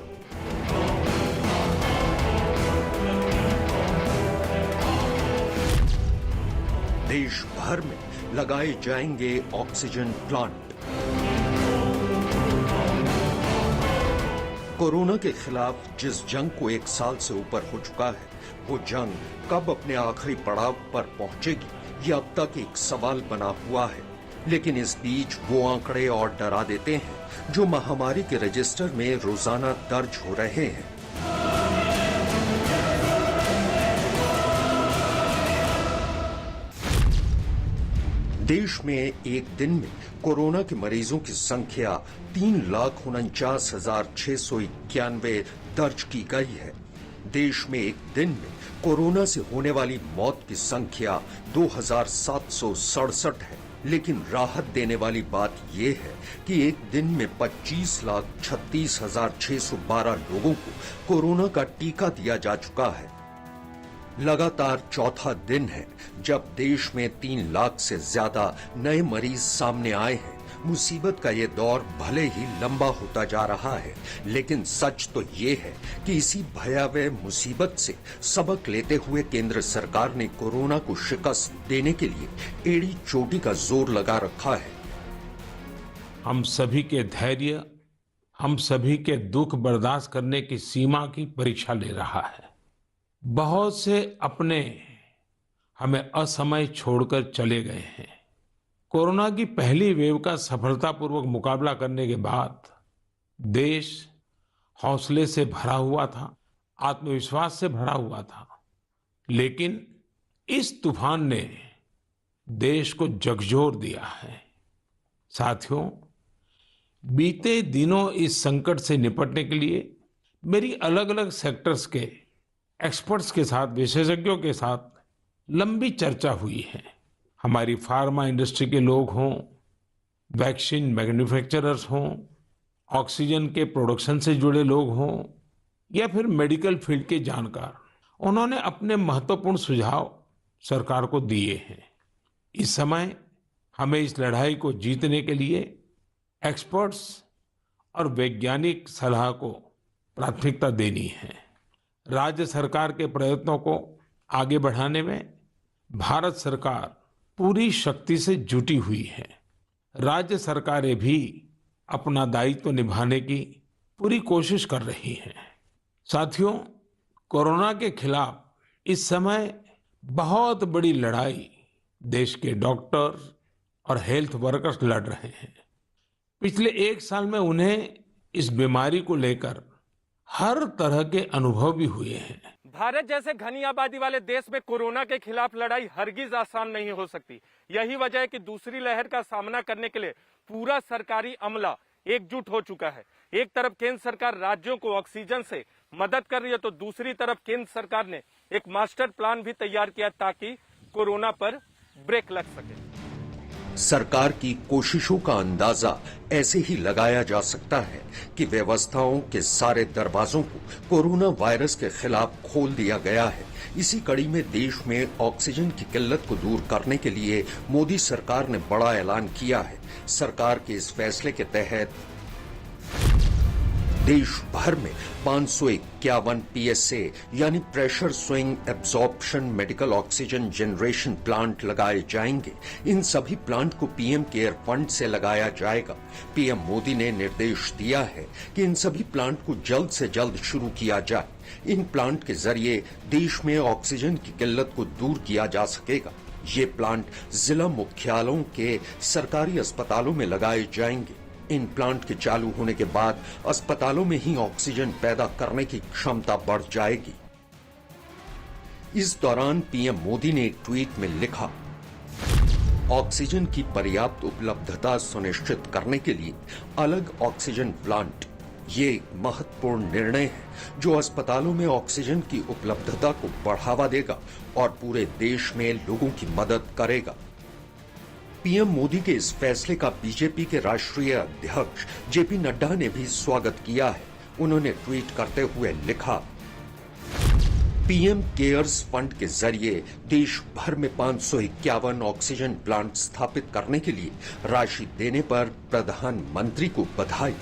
देश भर में लगाए जाएंगे ऑक्सीजन प्लांट। कोरोना के खिलाफ जिस जंग को 1 साल से ऊपर हो चुका है, वो जंग कब अपने आखिरी पड़ाव पर पहुंचेगी, ये अब तक एक सवाल बना हुआ है। लेकिन इस बीच वो आंकड़े और डरा देते हैं जो महामारी के रजिस्टर में रोजाना दर्ज हो रहे हैं। देश में एक दिन में कोरोना के मरीजों की संख्या 3,49,691 दर्ज की गई है। देश में एक दिन में कोरोना से होने वाली मौत की संख्या 2767 है, लेकिन राहत देने वाली बात यह है कि एक दिन में 25,36,612 लोगों को कोरोना का टीका दिया जा चुका है। लगातार चौथा दिन है जब देश में 3 लाख से ज्यादा नए मरीज सामने आए हैं। मुसीबत का ये दौर भले ही लंबा होता जा रहा है, लेकिन सच तो ये है कि इसी भयावह मुसीबत से सबक लेते हुए केंद्र सरकार ने कोरोना को शिकस्त देने के लिए एड़ी चोटी का जोर लगा रखा है। हम सभी के धैर्य, हम सभी के दुख बर्दाश्त करने की सीमा की परीक्षा ले रहा है। बहुत से अपने हमें असमय छोड़कर चले गए हैं। कोरोना की पहली वेव का सफलतापूर्वक मुकाबला करने के बाद देश हौसले से भरा हुआ था, आत्मविश्वास से भरा हुआ था, लेकिन इस तूफान ने देश को झकझोर दिया है। साथियों, बीते दिनों इस संकट से निपटने के लिए मेरी अलग अलग सेक्टर्स के एक्सपर्ट्स के साथ, विशेषज्ञों के साथ लंबी चर्चा हुई है। हमारी फार्मा इंडस्ट्री के लोग हों, वैक्सीन मैन्युफैक्चरर्स हों, ऑक्सीजन के प्रोडक्शन से जुड़े लोग हों या फिर मेडिकल फील्ड के जानकार, उन्होंने अपने महत्वपूर्ण सुझाव सरकार को दिए हैं। इस समय हमें इस लड़ाई को जीतने के लिए एक्सपर्ट्स और वैज्ञानिक सलाह को प्राथमिकता देनी है। राज्य सरकार के प्रयत्नों को आगे बढ़ाने में भारत सरकार पूरी शक्ति से जुटी हुई है। राज्य सरकारें भी अपना दायित्व निभाने की पूरी कोशिश कर रही हैं। साथियों, कोरोना के खिलाफ इस समय बहुत बड़ी लड़ाई देश के डॉक्टर और हेल्थ वर्कर्स लड़ रहे हैं। पिछले 1 साल में उन्हें इस बीमारी को लेकर हर तरह के अनुभव भी हुए हैं। भारत जैसे घनी आबादी वाले देश में कोरोना के खिलाफ लड़ाई हरगिज आसान नहीं हो सकती। यही वजह है कि दूसरी लहर का सामना करने के लिए पूरा सरकारी अमला एकजुट हो चुका है। एक तरफ केंद्र सरकार राज्यों को ऑक्सीजन से मदद कर रही है, तो दूसरी तरफ केंद्र सरकार ने एक मास्टर प्लान भी तैयार किया ताकि कोरोना पर ब्रेक लग सके। सरकार की कोशिशों का अंदाजा ऐसे ही लगाया जा सकता है कि व्यवस्थाओं के सारे दरवाजों को कोरोना वायरस के खिलाफ खोल दिया गया है। इसी कड़ी में देश में ऑक्सीजन की किल्लत को दूर करने के लिए मोदी सरकार ने बड़ा ऐलान किया है। सरकार के इस फैसले के तहत देश भर में 551 PSA यानी pressure swing absorption medical oxygen generation plant लगाए जाएंगे। इन सभी प्लांट को पीएम केयर फंड से लगाया जाएगा। पीएम मोदी ने निर्देश दिया है कि इन सभी प्लांट को जल्द से जल्द शुरू किया जाए। इन प्लांट के जरिए देश में ऑक्सीजन की किल्लत को दूर किया जा सकेगा। ये प्लांट जिला मुख्यालयों के सरकारी अस्पतालों में लगाए जाएंगे। इन प्लांट के चालू होने के बाद अस्पतालों में ही ऑक्सीजन पैदा करने की क्षमता बढ़ जाएगी। इस दौरान पीएम मोदी ने एक ट्वीट में लिखा, ऑक्सीजन की पर्याप्त उपलब्धता सुनिश्चित करने के लिए अलग ऑक्सीजन प्लांट, ये एक महत्वपूर्ण निर्णय है जो अस्पतालों में ऑक्सीजन की उपलब्धता को बढ़ावा देगा और पूरे देश में लोगों की मदद करेगा। पीएम मोदी के इस फैसले का बीजेपी के राष्ट्रीय अध्यक्ष जेपी नड्डा ने भी स्वागत किया है। उन्होंने ट्वीट करते हुए लिखा, पीएम केयर्स फंड के जरिए देश भर में 551 ऑक्सीजन प्लांट स्थापित करने के लिए राशि देने पर प्रधानमंत्री को बधाई।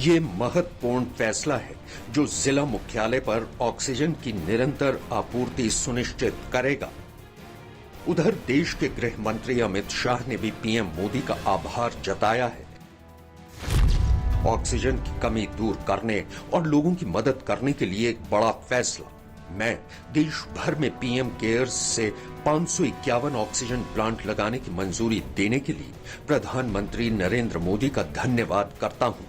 ये महत्वपूर्ण फैसला है जो जिला मुख्यालय पर ऑक्सीजन की निरंतर आपूर्ति सुनिश्चित करेगा। उधर देश के गृह मंत्री अमित शाह ने भी पीएम मोदी का आभार जताया है। ऑक्सीजन की कमी दूर करने और लोगों की मदद करने के लिए एक बड़ा फैसला। मैं देश भर में पीएम केयर्स से 551 ऑक्सीजन प्लांट लगाने की मंजूरी देने के लिए प्रधानमंत्री नरेंद्र मोदी का धन्यवाद करता हूं।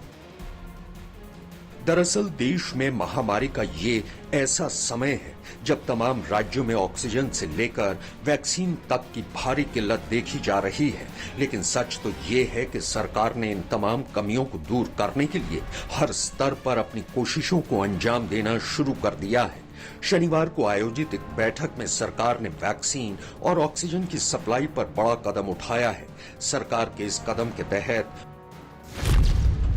दरअसल देश में महामारी का ये ऐसा समय है जब तमाम राज्यों में ऑक्सीजन से लेकर वैक्सीन तक की भारी किल्लत देखी जा रही है। लेकिन सच तो ये है कि सरकार ने इन तमाम कमियों को दूर करने के लिए हर स्तर पर अपनी कोशिशों को अंजाम देना शुरू कर दिया है। शनिवार को आयोजित एक बैठक में सरकार ने वैक्सीन और ऑक्सीजन की सप्लाई पर बड़ा कदम उठाया है। सरकार के इस कदम के तहत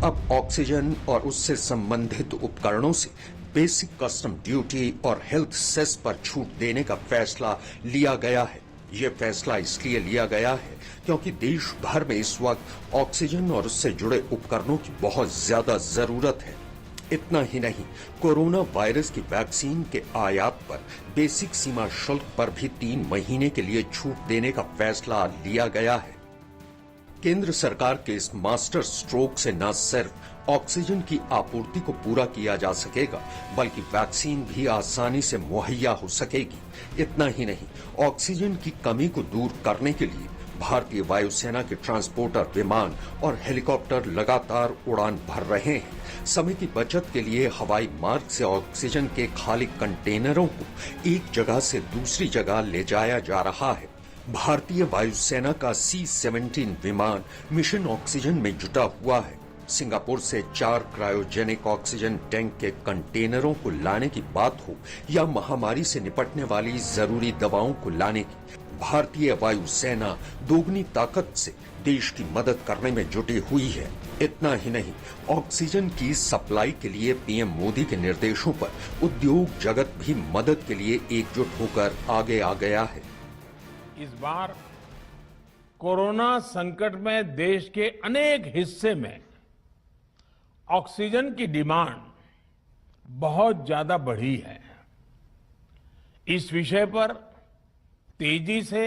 अब ऑक्सीजन और उससे संबंधित उपकरणों से बेसिक कस्टम ड्यूटी और हेल्थ सेस पर छूट देने का फैसला लिया गया है। ये फैसला इसलिए लिया गया है क्योंकि देश भर में इस वक्त ऑक्सीजन और उससे जुड़े उपकरणों की बहुत ज्यादा जरूरत है। इतना ही नहीं, कोरोना वायरस की वैक्सीन के आयात पर बेसिक सीमा शुल्क पर भी 3 महीने के लिए छूट देने का फैसला लिया गया है। केंद्र सरकार के इस मास्टर स्ट्रोक से न सिर्फ ऑक्सीजन की आपूर्ति को पूरा किया जा सकेगा, बल्कि वैक्सीन भी आसानी से मुहैया हो सकेगी। इतना ही नहीं, ऑक्सीजन की कमी को दूर करने के लिए भारतीय वायुसेना के ट्रांसपोर्टर विमान और हेलीकॉप्टर लगातार उड़ान भर रहे हैं। समय की बचत के लिए हवाई मार्ग से ऑक्सीजन के खाली कंटेनरों को एक जगह से दूसरी जगह ले जाया जा रहा है। भारतीय वायुसेना का C-17 विमान मिशन ऑक्सीजन में जुटा हुआ है। सिंगापुर से 4 क्रायोजेनिक ऑक्सीजन टैंक के कंटेनरों को लाने की बात हो या महामारी से निपटने वाली जरूरी दवाओं को लाने की, भारतीय वायुसेना दोगुनी ताकत से देश की मदद करने में जुटी हुई है। इतना ही नहीं, ऑक्सीजन की सप्लाई के लिए पीएम मोदी के निर्देशों पर उद्योग जगत भी मदद के लिए एकजुट होकर आगे आ गया है। इस बार कोरोना संकट में देश के अनेक हिस्से में ऑक्सीजन की डिमांड बहुत ज्यादा बढ़ी है। इस विषय पर तेजी से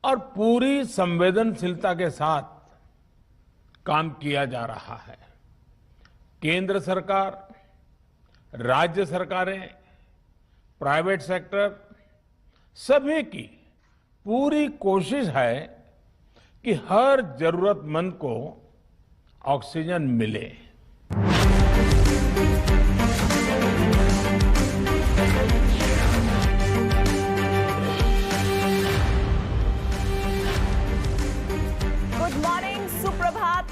और पूरी संवेदनशीलता के साथ काम किया जा रहा है। केंद्र सरकार, राज्य सरकारें, प्राइवेट सेक्टर सभी की पूरी कोशिश है कि हर जरूरतमंद को ऑक्सीजन मिले।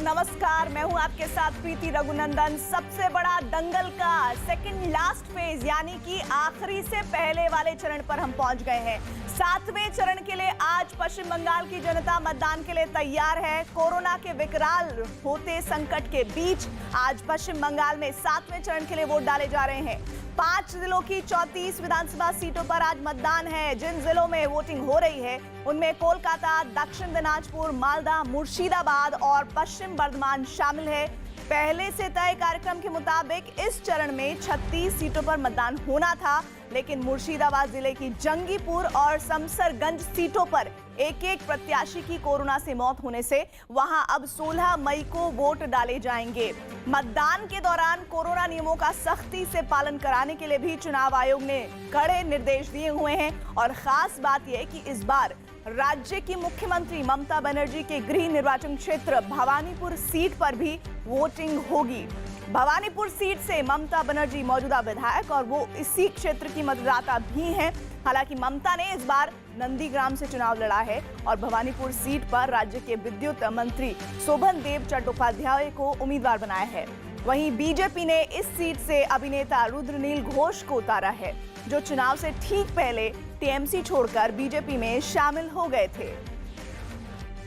नमस्कार, मैं हूं आपके साथ प्रीति रघुनंदन। सबसे बड़ा दंगल का सेकंड लास्ट फेज यानी कि आखिरी से पहले वाले चरण पर हम पहुंच गए हैं। 7वें चरण के लिए आज पश्चिम बंगाल की जनता मतदान के लिए तैयार है। कोरोना के विकराल होते संकट के बीच आज पश्चिम बंगाल में 7वें चरण के लिए वोट डाले जा रहे हैं। 5 जिलों की 34 विधानसभा सीटों पर आज मतदान है। जिन जिलों में वोटिंग हो रही है उनमें कोलकाता, दक्षिण दिनाजपुर, मालदा, मुर्शिदाबाद और पश्चिम बर्धमान शामिल है। पहले से तय कार्यक्रम के मुताबिक इस चरण में 36 सीटों पर मतदान होना था, लेकिन मुर्शिदाबाद जिले की जंगीपुर और समसरगंज सीटों पर एक-एक प्रत्याशी की कोरोना से मौत होने से वहां अब 16 मई को वोट डाले जाएंगे। मतदान के दौरान कोरोना नियमों का सख्ती से पालन कराने के लिए भी चुनाव आयोग ने कड़े निर्देश दिए हुए हैं और खास बात यह है कि इस बार राज्य की मुख्यमंत्री ममता बनर्जी के गृह निर्वाचन क्षेत्र भवानीपुर सीट पर भी वोटिंग होगी। भवानीपुर सीट से ममता बनर्जी मौजूदा विधायक और वो इसी क्षेत्र की मतदाता भी हैं। हालांकि ममता ने इस बार नंदीग्राम से चुनाव लड़ा है और भवानीपुर सीट पर राज्य के विद्युत मंत्री शोभन देव चट्टोपाध्याय को उम्मीदवार बनाया है। वहीं बीजेपी ने इस सीट से अभिनेता रुद्रनील घोष को उतारा है, जो चुनाव से ठीक पहले टीएमसी छोड़कर बीजेपी में शामिल हो गए थे।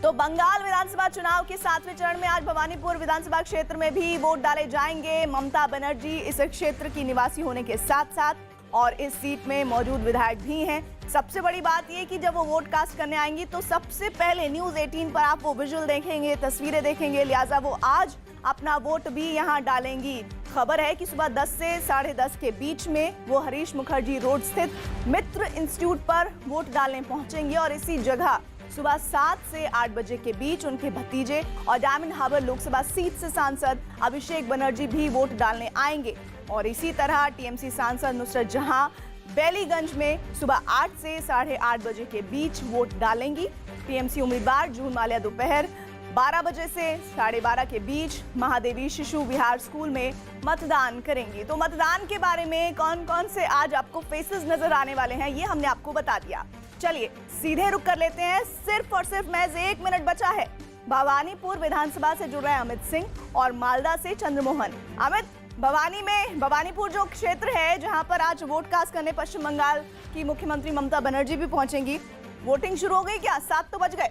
तो बंगाल विधानसभा चुनाव के 7वें चरण में आज भवानीपुर विधानसभा क्षेत्र में भी वोट डाले जाएंगे। ममता बनर्जी इस क्षेत्र की निवासी होने के साथ साथ और इस सीट में मौजूद विधायक भी हैं। सबसे बड़ी बात यह कि जब वो वोट कास्ट करने आएंगी तो सबसे पहले न्यूज 18 पर आप वो विजुअल देखेंगे, तस्वीरें देखेंगे, लिहाजा वो आज अपना वोट भी यहां डालेंगी। खबर है कि सुबह 10 से 10:30 के बीच में वो हरीश मुखर्जी रोड स्थित मित्र इंस्टीट्यूट पर वोट डालने पहुंचेंगे और इसी जगह सुबह 7 से 8 बजे के बीच उनके भतीजे और डायमंड हार्बर लोकसभा सीट से सांसद अभिषेक बनर्जी भी वोट डालने आएंगे। और इसी तरह टीएमसी सांसद नुसरत जहां बेलीगंज में सुबह 8 से 8:30 बजे के बीच वोट डालेंगी। टीएमसी उम्मीदवार जून माल्या दोपहर 12 बजे से 12:30 के बीच महादेवी शिशु विहार स्कूल में मतदान करेंगी। तो मतदान के बारे में कौन कौन से आज आपको फेसेस नजर आने वाले हैं, ये हमने आपको बता दिया। चलिए सीधे रुक कर लेते हैं। सिर्फ और सिर्फ महज 1 मिनट बचा है। भवानीपुर विधानसभा से जुड़ रहे हैं अमित सिंह और मालदा से चंद्रमोहन। अमित, भवानीपुर जो क्षेत्र है जहां पर आज वोट कास्ट करने पश्चिम बंगाल की मुख्यमंत्री ममता बनर्जी भी पहुंचेंगी, वोटिंग शुरू हो गई क्या? 7 तो बज गए।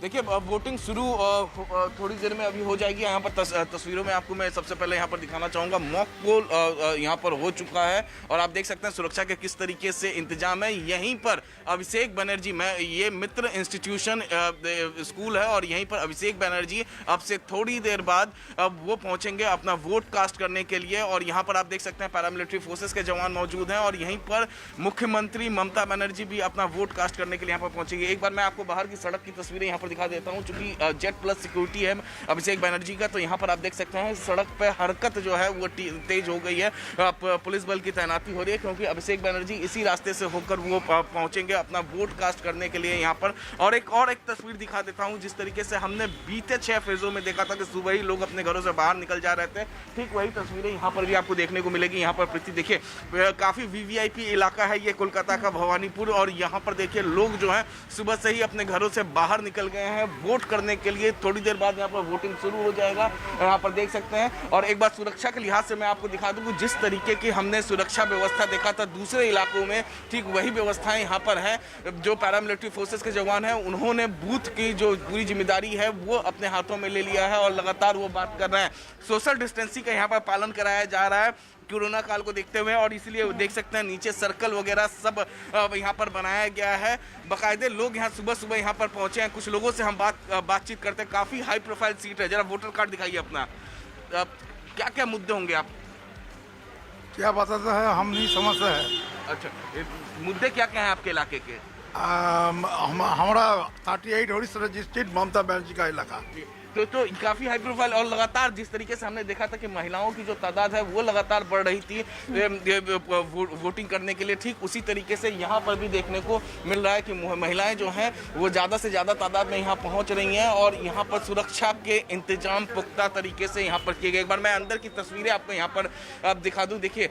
देखिए वोटिंग शुरू थोड़ी देर में अभी हो जाएगी। यहाँ पर तस्वीरों में आपको मैं सबसे पहले यहाँ पर दिखाना चाहूँगा मॉक पोल यहाँ पर हो चुका है और आप देख सकते हैं सुरक्षा के किस तरीके से इंतजाम है। यहीं पर अभिषेक बनर्जी, ये मित्र इंस्टीट्यूशन स्कूल है और यहीं पर अभिषेक बनर्जी अब से थोड़ी देर बाद वो पहुँचेंगे अपना वोट कास्ट करने के लिए। और यहाँ पर आप देख सकते हैं पैरामिलिट्री फोर्सेस के जवान मौजूद हैं और यहीं पर मुख्यमंत्री ममता बनर्जी भी अपना वोट कास्ट करने के लिए यहाँ पर पहुँचेंगे। एक बार मैं आपको बाहर की सड़क की तस्वीरें यहाँ पर दिखा देता हूं, चूंकि जेट प्लस सिक्योरिटी है अभिषेक बनर्जी का, तो यहां पर आप देख सकते हैं सड़क पे हरकत जो है वो तेज हो गई है। पुलिस बल की तैनाती हो रही है क्योंकि अभिषेक बनर्जी इसी रास्ते से होकर वो पहुंचेंगे अपना वोट कास्ट करने के लिए यहां पर। और एक तस्वीर दिखा देता हूं, जिस तरीके से हमने बीते 6 फेजों में देखा था कि सुबह ही लोग अपने घरों से बाहर निकल जा रहे थे, ठीक वही तस्वीरें यहाँ पर भी आपको देखने को मिलेगी। यहाँ पर प्रीति देखिए काफी वीवीआईपी इलाका है ये कोलकाता का भवानीपुर, और यहाँ पर देखिए लोग जो है सुबह से ही अपने घरों से बाहर निकल गए हैं वोट करने के लिए। थोड़ी देर बाद यहाँ पर वोटिंग शुरू हो जाएगा, यहाँ पर देख सकते हैं। और एक बार सुरक्षा के लिहाज से मैं आपको दिखा दूं कि जिस तरीके की हमने सुरक्षा व्यवस्था देखा था दूसरे इलाकों में, ठीक वही व्यवस्थाएं यहाँ पर है। जो पैरामिलिट्री फोर्सेस के जवान हैं उन्होंने बूथ की जो पूरी जिम्मेदारी है वो अपने हाथों में ले लिया है और लगातार वो बात कर रहे हैं। सोशल डिस्टेंसिंग का यहाँ पर पालन कराया जा रहा है कोरोना काल को देखते हुए, और इसलिए देख सकते हैं नीचे सर्कल वगैरह सब यहाँ पर बनाया गया है। बाकायदे लोग यहाँ सुबह यहाँ पर पहुंचे हैं। कुछ लोगों से हम बातचीत करते हैं। काफी हाई प्रोफाइल सीट है। जरा वोटर कार्ड दिखाइए अपना। क्या क्या मुद्दे होंगे? आप क्या बताता है, हम नहीं समझते हैं। अच्छा, मुद्दे क्या क्या हैं आपके इलाके के? हमारा 38 हॉरिजॉन्टल डिस्ट्रिक्ट ममता बनर्जी का इलाका तो काफी हाई प्रोफाइल, और लगातार जिस तरीके से हमने देखा था कि महिलाओं की जो तादाद है वो लगातार बढ़ रही थी वोटिंग करने के लिए, ठीक उसी तरीके से यहाँ पर भी देखने को मिल रहा है कि महिलाएं जो हैं वो ज़्यादा से ज़्यादा तादाद में यहाँ पहुँच रही हैं और यहाँ पर सुरक्षा के इंतजाम पुख्ता तरीके से यहाँ पर किए गए। एक बार मैं अंदर की तस्वीरें आपको यहाँ पर आप दिखा दूँ। देखिए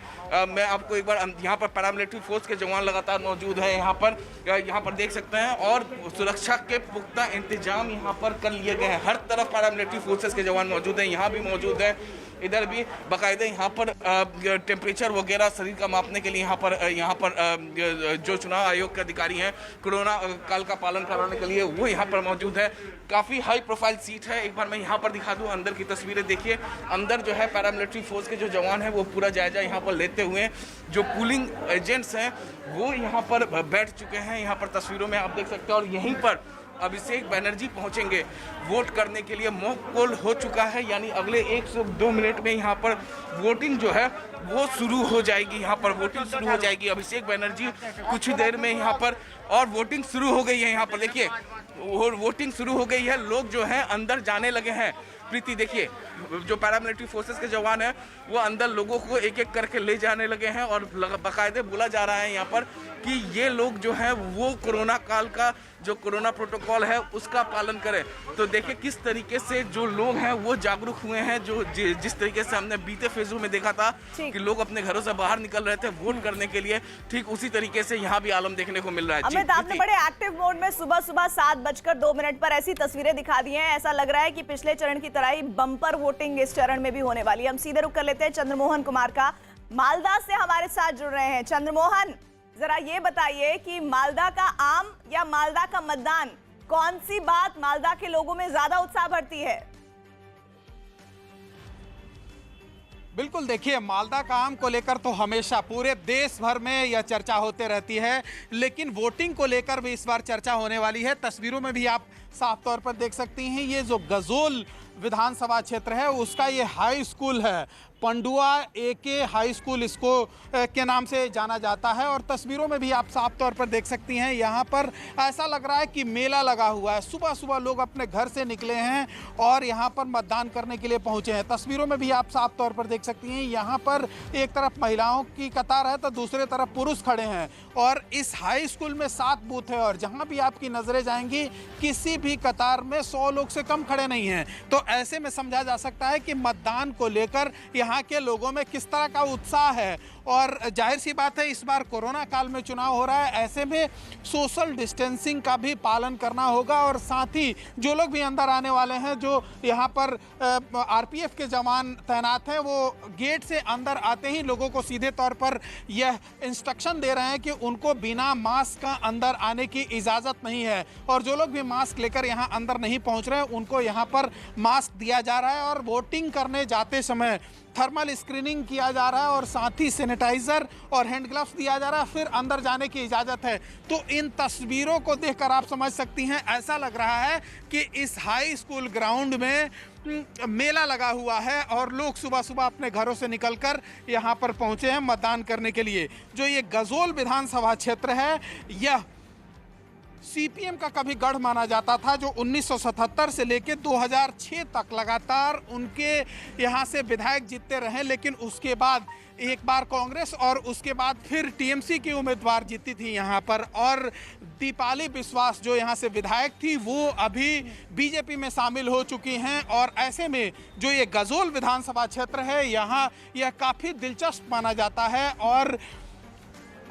मैं आपको एक बार यहाँ पर पैरामिलिट्री फोर्स के जवान लगातार मौजूद है यहाँ पर देख सकते हैं, और सुरक्षा के पुख्ता इंतजाम यहाँ पर कर लिए गए हैं। हर तरफ पैरामिलिट्री फोर्सेस के जवान मौजूद हैं, यहाँ भी मौजूद है, इधर भी बाकायदे यहाँ पर टेम्परेचर वगैरह शरीर का मापने के लिए यहाँ पर जो चुनाव आयोग के अधिकारी हैं कोरोना काल का पालन कराने के लिए वो यहाँ पर मौजूद है। काफ़ी हाई प्रोफाइल सीट है। एक बार मैं यहाँ पर दिखा दूँ अंदर की तस्वीरें। देखिए अंदर जो है पैरामिलिट्री फोर्स के जो जवान हैं वो पूरा जायजा यहाँ पर लेते हुए, जो पुलिंग एजेंट्स हैं वो यहाँ पर बैठ चुके हैं। यहाँ पर तस्वीरों में आप देख सकते हैं, और यहीं पर अभिषेक बनर्जी पहुंचेंगे वोट करने के लिए। मॉक पोल हो चुका है, यानी अगले 1 से 2 मिनट में यहाँ पर वोटिंग जो है वो शुरू हो जाएगी। यहाँ पर वोटिंग शुरू हो जाएगी। अभिषेक बनर्जी कुछ ही देर में यहाँ पर, और वोटिंग शुरू हो गई है। यहाँ पर देखिए वोटिंग शुरू हो गई है, लोग जो हैं अंदर जाने लगे हैं। प्रीति देखिए जो पैरामिलिट्री फोर्सेस के जवान हैं वो अंदर लोगों को एक एक करके ले जाने लगे हैं, और बाकायदे बोला जा रहा है यहाँ पर कि ये लोग जो हैं वो कोरोना काल का जो कोरोना प्रोटोकॉल है उसका पालन करें। तो देखिए किस तरीके से जो लोग हैं वो जागरूक हुए हैं। जो जिस तरीके से हमने बीते फेजों में देखा था कि लोग अपने घरों से बाहर निकल रहे थे वोट करने के लिए, ठीक उसी तरीके से यहाँ भी आलम देखने को मिल रहा है। अमित, आपने बड़े एक्टिव मोड में सुबह 7:02 पर ऐसी तस्वीरें दिखा दी हैं। ऐसा लग रहा है कि पिछले चरण की तरह ही बम्पर वोटिंग इस चरण में भी होने वाली है। हम सीधे रुख कर लेते हैं चंद्रमोहन कुमार का, मालदा से हमारे साथ जुड़ रहे हैं। चंद्रमोहन, जरा ये बताइए कि मालदा का आम या मालदा का मतदान, कौन सी बात मालदा के लोगों में ज्यादा उत्साह भरती है? बिल्कुल, देखिए मालदा का आम को लेकर तो हमेशा पूरे देश भर में यह चर्चा होते रहती है, लेकिन वोटिंग को लेकर भी इस बार चर्चा होने वाली है। तस्वीरों में भी आप साफ तौर पर देख सकती हैं, ये जो गजोल विधानसभा क्षेत्र है उसका ये हाई स्कूल है, पंडुआ AK हाई स्कूल इसको के नाम से जाना जाता है। और तस्वीरों में भी आप साफ तौर पर देख सकती हैं, यहाँ पर ऐसा लग रहा है कि मेला लगा हुआ है। सुबह सुबह लोग अपने घर से निकले हैं और यहाँ पर मतदान करने के लिए पहुँचे हैं। तस्वीरों में भी आप साफ तौर पर देख सकती हैं, यहाँ पर एक तरफ महिलाओं की कतार है तो दूसरे तरफ पुरुष खड़े हैं। और इस हाई स्कूल में 7 बूथ है, और जहाँ भी आपकी नज़रें जाएंगी किसी भी कतार में 100 लोग से कम खड़े नहीं हैं। तो ऐसे में समझा जा सकता है कि मतदान को लेकर यहाँ के लोगों में किस तरह का उत्साह है। और जाहिर सी बात है इस बार कोरोना काल में चुनाव हो रहा है, ऐसे में सोशल डिस्टेंसिंग का भी पालन करना होगा और साथ ही जो लोग भी अंदर आने वाले हैं, जो यहाँ पर आरपीएफ के जवान तैनात हैं, वो गेट से अंदर आते ही लोगों को सीधे तौर पर यह इंस्ट्रक्शन दे रहे हैं कि उनको बिना मास्क का अंदर आने की इजाज़त नहीं है और जो लोग भी मास्क लेकर यहाँ अंदर नहीं पहुँच रहे हैं उनको यहाँ पर मास्क दिया जा रहा है और वोटिंग करने जाते समय थर्मल स्क्रीनिंग किया जा रहा है और साथ ही सैनिटाइजर और हैंड ग्लव्स दिया जा रहा है, फिर अंदर जाने की इजाज़त है। तो इन तस्वीरों को देखकर आप समझ सकती हैं, ऐसा लग रहा है कि इस हाई स्कूल ग्राउंड में मेला लगा हुआ है और लोग सुबह सुबह अपने घरों से निकलकर यहाँ पर पहुँचे हैं मतदान करने के लिए। जो ये गजोल विधानसभा क्षेत्र है, यह सीपीएम का कभी गढ़ माना जाता था, जो 1977 से लेकर 2006 तक लगातार उनके यहाँ से विधायक जीतते रहे, लेकिन उसके बाद एक बार कांग्रेस और उसके बाद फिर टीएमसी की उम्मीदवार जीती थी यहाँ पर। और दीपाली विश्वास जो यहाँ से विधायक थी वो अभी बीजेपी में शामिल हो चुकी हैं और ऐसे में जो ये गजोल विधानसभा क्षेत्र है यहाँ यह काफ़ी दिलचस्प माना जाता है और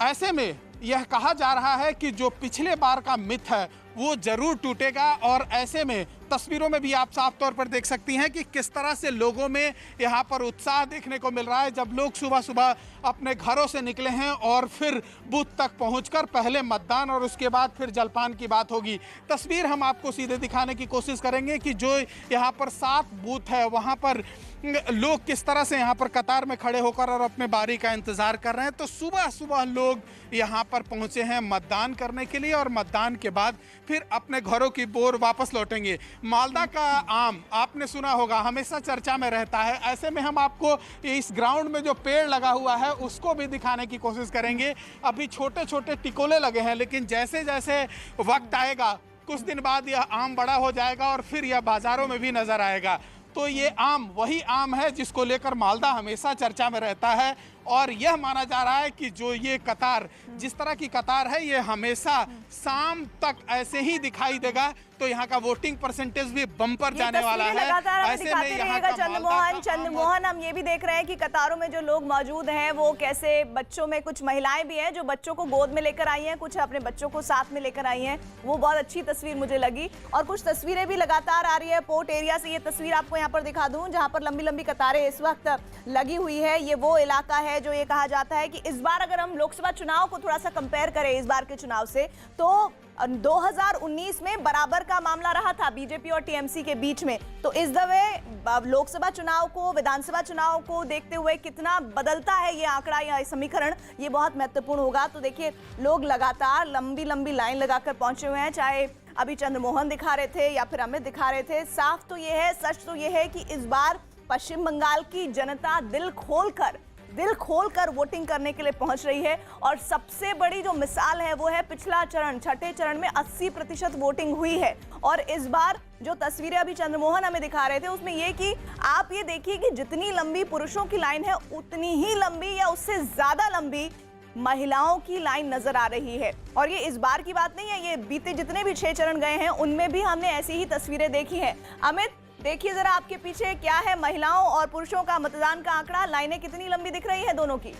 ऐसे में यह कहा जा रहा है कि जो पिछले बार का मिथ है वो जरूर टूटेगा और ऐसे में तस्वीरों में भी आप साफ तौर पर देख सकती हैं कि किस तरह से लोगों में यहाँ पर उत्साह देखने को मिल रहा है जब लोग सुबह सुबह अपने घरों से निकले हैं और फिर बूथ तक पहुंचकर पहले मतदान और उसके बाद फिर जलपान की बात होगी। तस्वीर हम आपको सीधे दिखाने की कोशिश करेंगे कि जो यहाँ पर 7 बूथ है वहाँ पर लोग किस तरह से यहाँ पर कतार में खड़े होकर और अपने बारी का इंतज़ार कर रहे हैं। तो सुबह सुबह लोग यहाँ पर पहुँचे हैं मतदान करने के लिए और मतदान के बाद फिर अपने घरों की ओर वापस लौटेंगे। मालदा का आम आपने सुना होगा, हमेशा चर्चा में रहता है। ऐसे में हम आपको इस ग्राउंड में जो पेड़ लगा हुआ है उसको भी दिखाने की कोशिश करेंगे। अभी छोटे छोटे टिकोले लगे हैं, लेकिन जैसे जैसे वक्त आएगा कुछ दिन बाद यह आम बड़ा हो जाएगा और फिर यह बाज़ारों में भी नज़र आएगा। तो ये आम वही आम है जिसको लेकर मालदा हमेशा चर्चा में रहता है और यह माना जा रहा है कि जो ये कतार, जिस तरह की कतार है, ये हमेशा शाम तक ऐसे ही दिखाई देगा। तो यहाँ का वोटिंग परसेंटेज भी बम्पर जाने वाला है। ऐसे में यहाँ का चंद्रमोहन हम ये भी देख रहे हैं कि कतारों में जो लोग मौजूद हैं वो कैसे, बच्चों में कुछ महिलाएं भी हैं जो बच्चों को गोद में लेकर आई हैं, कुछ अपने बच्चों को साथ में लेकर आई हैं। वो बहुत अच्छी तस्वीर मुझे लगी और कुछ तस्वीरें भी लगातार आ रही है पोर्ट एरिया से। ये तस्वीर आपको यहाँ पर दिखा दूं जहाँ पर लंबी लंबी कतारें इस वक्त लगी हुई है। ये वो इलाका है जो ये कहा जाता है कि इस बार अगर हम लोकसभा चुनाव को थोड़ा सा कंपेयर करें इस बार के चुनाव से, तो 2019 में बराबर का मामला रहा था बीजेपी और टीएमसी के बीच में। तो इस दफे लोकसभा चुनाव को, विधानसभा चुनाव को देखते हुए कितना बदलता है ये आंकड़ा या समीकरण, ये बहुत महत्वपूर्ण होगा। तो देखिए लोग लगातार लंबी लंबी लाइन लगाकर पहुंचे हुए हैं, चाहे अभी चंद्रमोहन दिखा रहे थे या फिर अमित दिखा रहे थे। साफ तो ये है, सच तो ये है कि इस बार पश्चिम बंगाल की जनता दिल खोलकर वोटिंग करने के लिए पहुंच रही है और सबसे बड़ी जो मिसाल है वो है पिछला चरण, छठे चरण में 80% वोटिंग हुई है। और इस बार जो तस्वीरें अभी चंद्रमोहन हमें दिखा रहे थे उसमें ये कि आप ये देखिए कि जितनी लंबी पुरुषों की लाइन है उतनी ही लंबी या उससे ज्यादा लंबी महिलाओं की लाइन नजर आ रही है। और ये इस बार की बात नहीं है, ये बीते जितने भी 6 चरण गए हैं उनमें भी हमने ऐसी ही तस्वीरें देखी हैं। अमित, देखिए जरा आपके पीछे क्या है, महिलाओं और पुरुषों का मतदान का आंकड़ा, लाइनें कितनी लंबी दिख रही है दोनों की?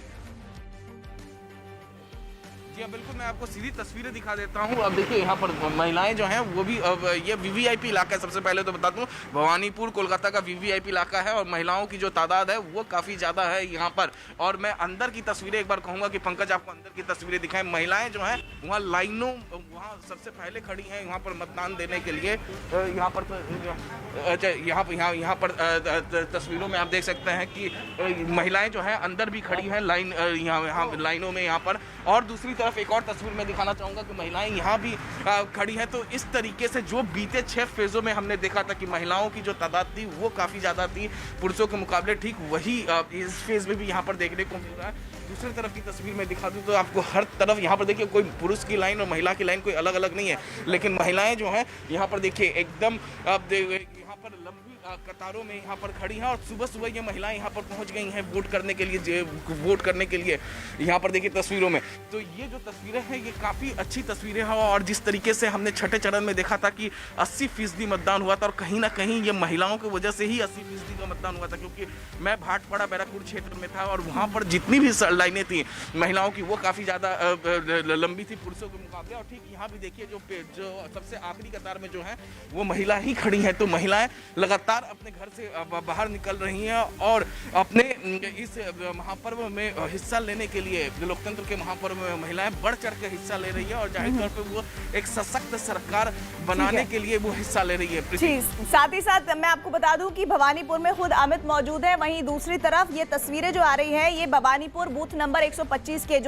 जी बिल्कुल, मैं आपको सीधी तस्वीरें दिखा देता हूं। अब देखिए यहाँ पर महिलाएं जो हैं वो भी, अब ये वीवीआईपी इलाका है। सबसे पहले तो बता दूं, भवानीपुर कोलकाता का वीवीआईपी इलाका है और महिलाओं की जो तादाद है वो काफ़ी ज़्यादा है यहाँ पर। और मैं अंदर की तस्वीरें एक बार कहूँगा कि पंकज आपको अंदर की तस्वीरें दिखाएं। महिलाएं जो हैं वहाँ लाइनों, वहाँ सबसे पहले खड़ी हैं यहाँ पर मतदान देने के लिए। यहाँ पर तस्वीरों में आप देख सकते हैं कि महिलाएं जो हैं अंदर भी खड़ी हैं लाइन, यहाँ लाइनों में यहाँ पर। और दूसरी तरफ एक और तस्वीर मैं दिखाना चाहूँगा कि महिलाएं यहाँ भी खड़ी हैं। तो इस तरीके से जो बीते 6 फेज़ों में हमने देखा था कि महिलाओं की जो तादाद थी वो काफ़ी ज़्यादा थी पुरुषों के मुकाबले, ठीक वही इस फेज़ में भी यहाँ पर देखने को मिल रहा है। दूसरी तरफ की तस्वीर में दिखा दूँ तो आपको हर तरफ यहाँ पर देखिए कोई पुरुष की लाइन और महिला की लाइन कोई अलग अलग नहीं है, लेकिन महिलाएं जो हैं यहाँ पर देखिए एकदम यहाँ पर लंबी कतारों में यहाँ पर खड़ी हैं और सुबह सुबह ये महिलाएं यहाँ पर पहुँच गई हैं वोट करने के लिए यहाँ पर देखिए तस्वीरों में। तो ये जो तस्वीरें हैं ये काफ़ी अच्छी तस्वीरें हैं और जिस तरीके से हमने छठे चरण में देखा था कि 80% मतदान हुआ था और कहीं ना कहीं ये महिलाओं की वजह से ही 80% का मतदान हुआ था, क्योंकि मैं भाटपाड़ा बैराकपुर क्षेत्र में था और वहाँ पर जितनी भी लाइनें थी महिलाओं की वो काफ़ी ज़्यादा लंबी थी पुरुषों के मुकाबले। और ठीक यहाँ भी देखिए जो सबसे आखिरी कतार में जो है वो महिला ही खड़ी हैं। तो महिलाएं लगातार अपने घर से बाहर निकल रही हैं और अपने इस महापर्व में हिस्सा लेने के लिए, लोकतंत्र के महापर्व में महिलाएं बढ़ चढ़ के हिस्सा ले रही है और जाहिर तौर पे वो एक सशक्त सरकार बनाने के लिए वो हिस्सा ले रही है। जी, साथ ही साथ मैं आपको बता दूं कि भवानीपुर में खुद अमित मौजूद है। वहीं दूसरी तरफ ये तस्वीरें जो आ रही हैं ये भवानीपुर बूथ नंबर 125 के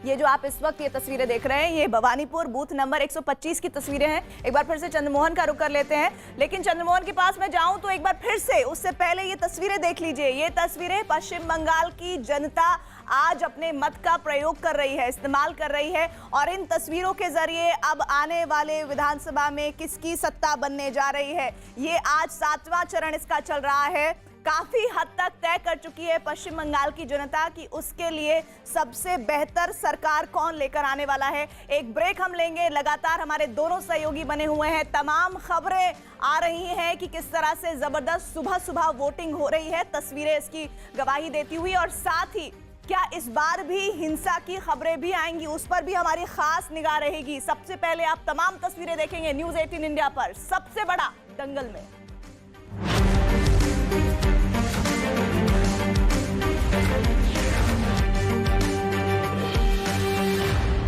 ये जो आप इस वक्त ये तस्वीरें देख रहे हैं ये भवानीपुर बूथ नंबर 125 की तस्वीरें हैं। एक बार फिर से चंद्रमोहन का रुख कर लेते हैं, लेकिन चंद्रमोहन के पास मैं जाऊं तो एक बार फिर से उससे पहले ये तस्वीरें देख लीजिए। ये तस्वीरें पश्चिम बंगाल की जनता आज अपने मत का प्रयोग कर रही है, इस्तेमाल कर रही है और इन तस्वीरों के जरिए अब आने वाले विधानसभा में किसकी सत्ता बनने जा रही है ये आज 7वां चरण इसका चल रहा है। काफी हद तक तय कर चुकी है पश्चिम बंगाल की जनता कि उसके लिए सबसे बेहतर सरकार कौन लेकर आने वाला है। एक ब्रेक हम लेंगे, लगातार हमारे दोनों सहयोगी बने हुए हैं, तमाम खबरें आ रही हैं कि किस तरह से जबरदस्त सुबह सुबह वोटिंग हो रही है, तस्वीरें इसकी गवाही देती हुई और साथ ही क्या इस बार भी हिंसा की खबरें भी आएंगी उस पर भी हमारी खास निगाह रहेगी। सबसे पहले आप तमाम तस्वीरें देखेंगे न्यूज़ 18 इंडिया पर सबसे बड़ा दंगल में।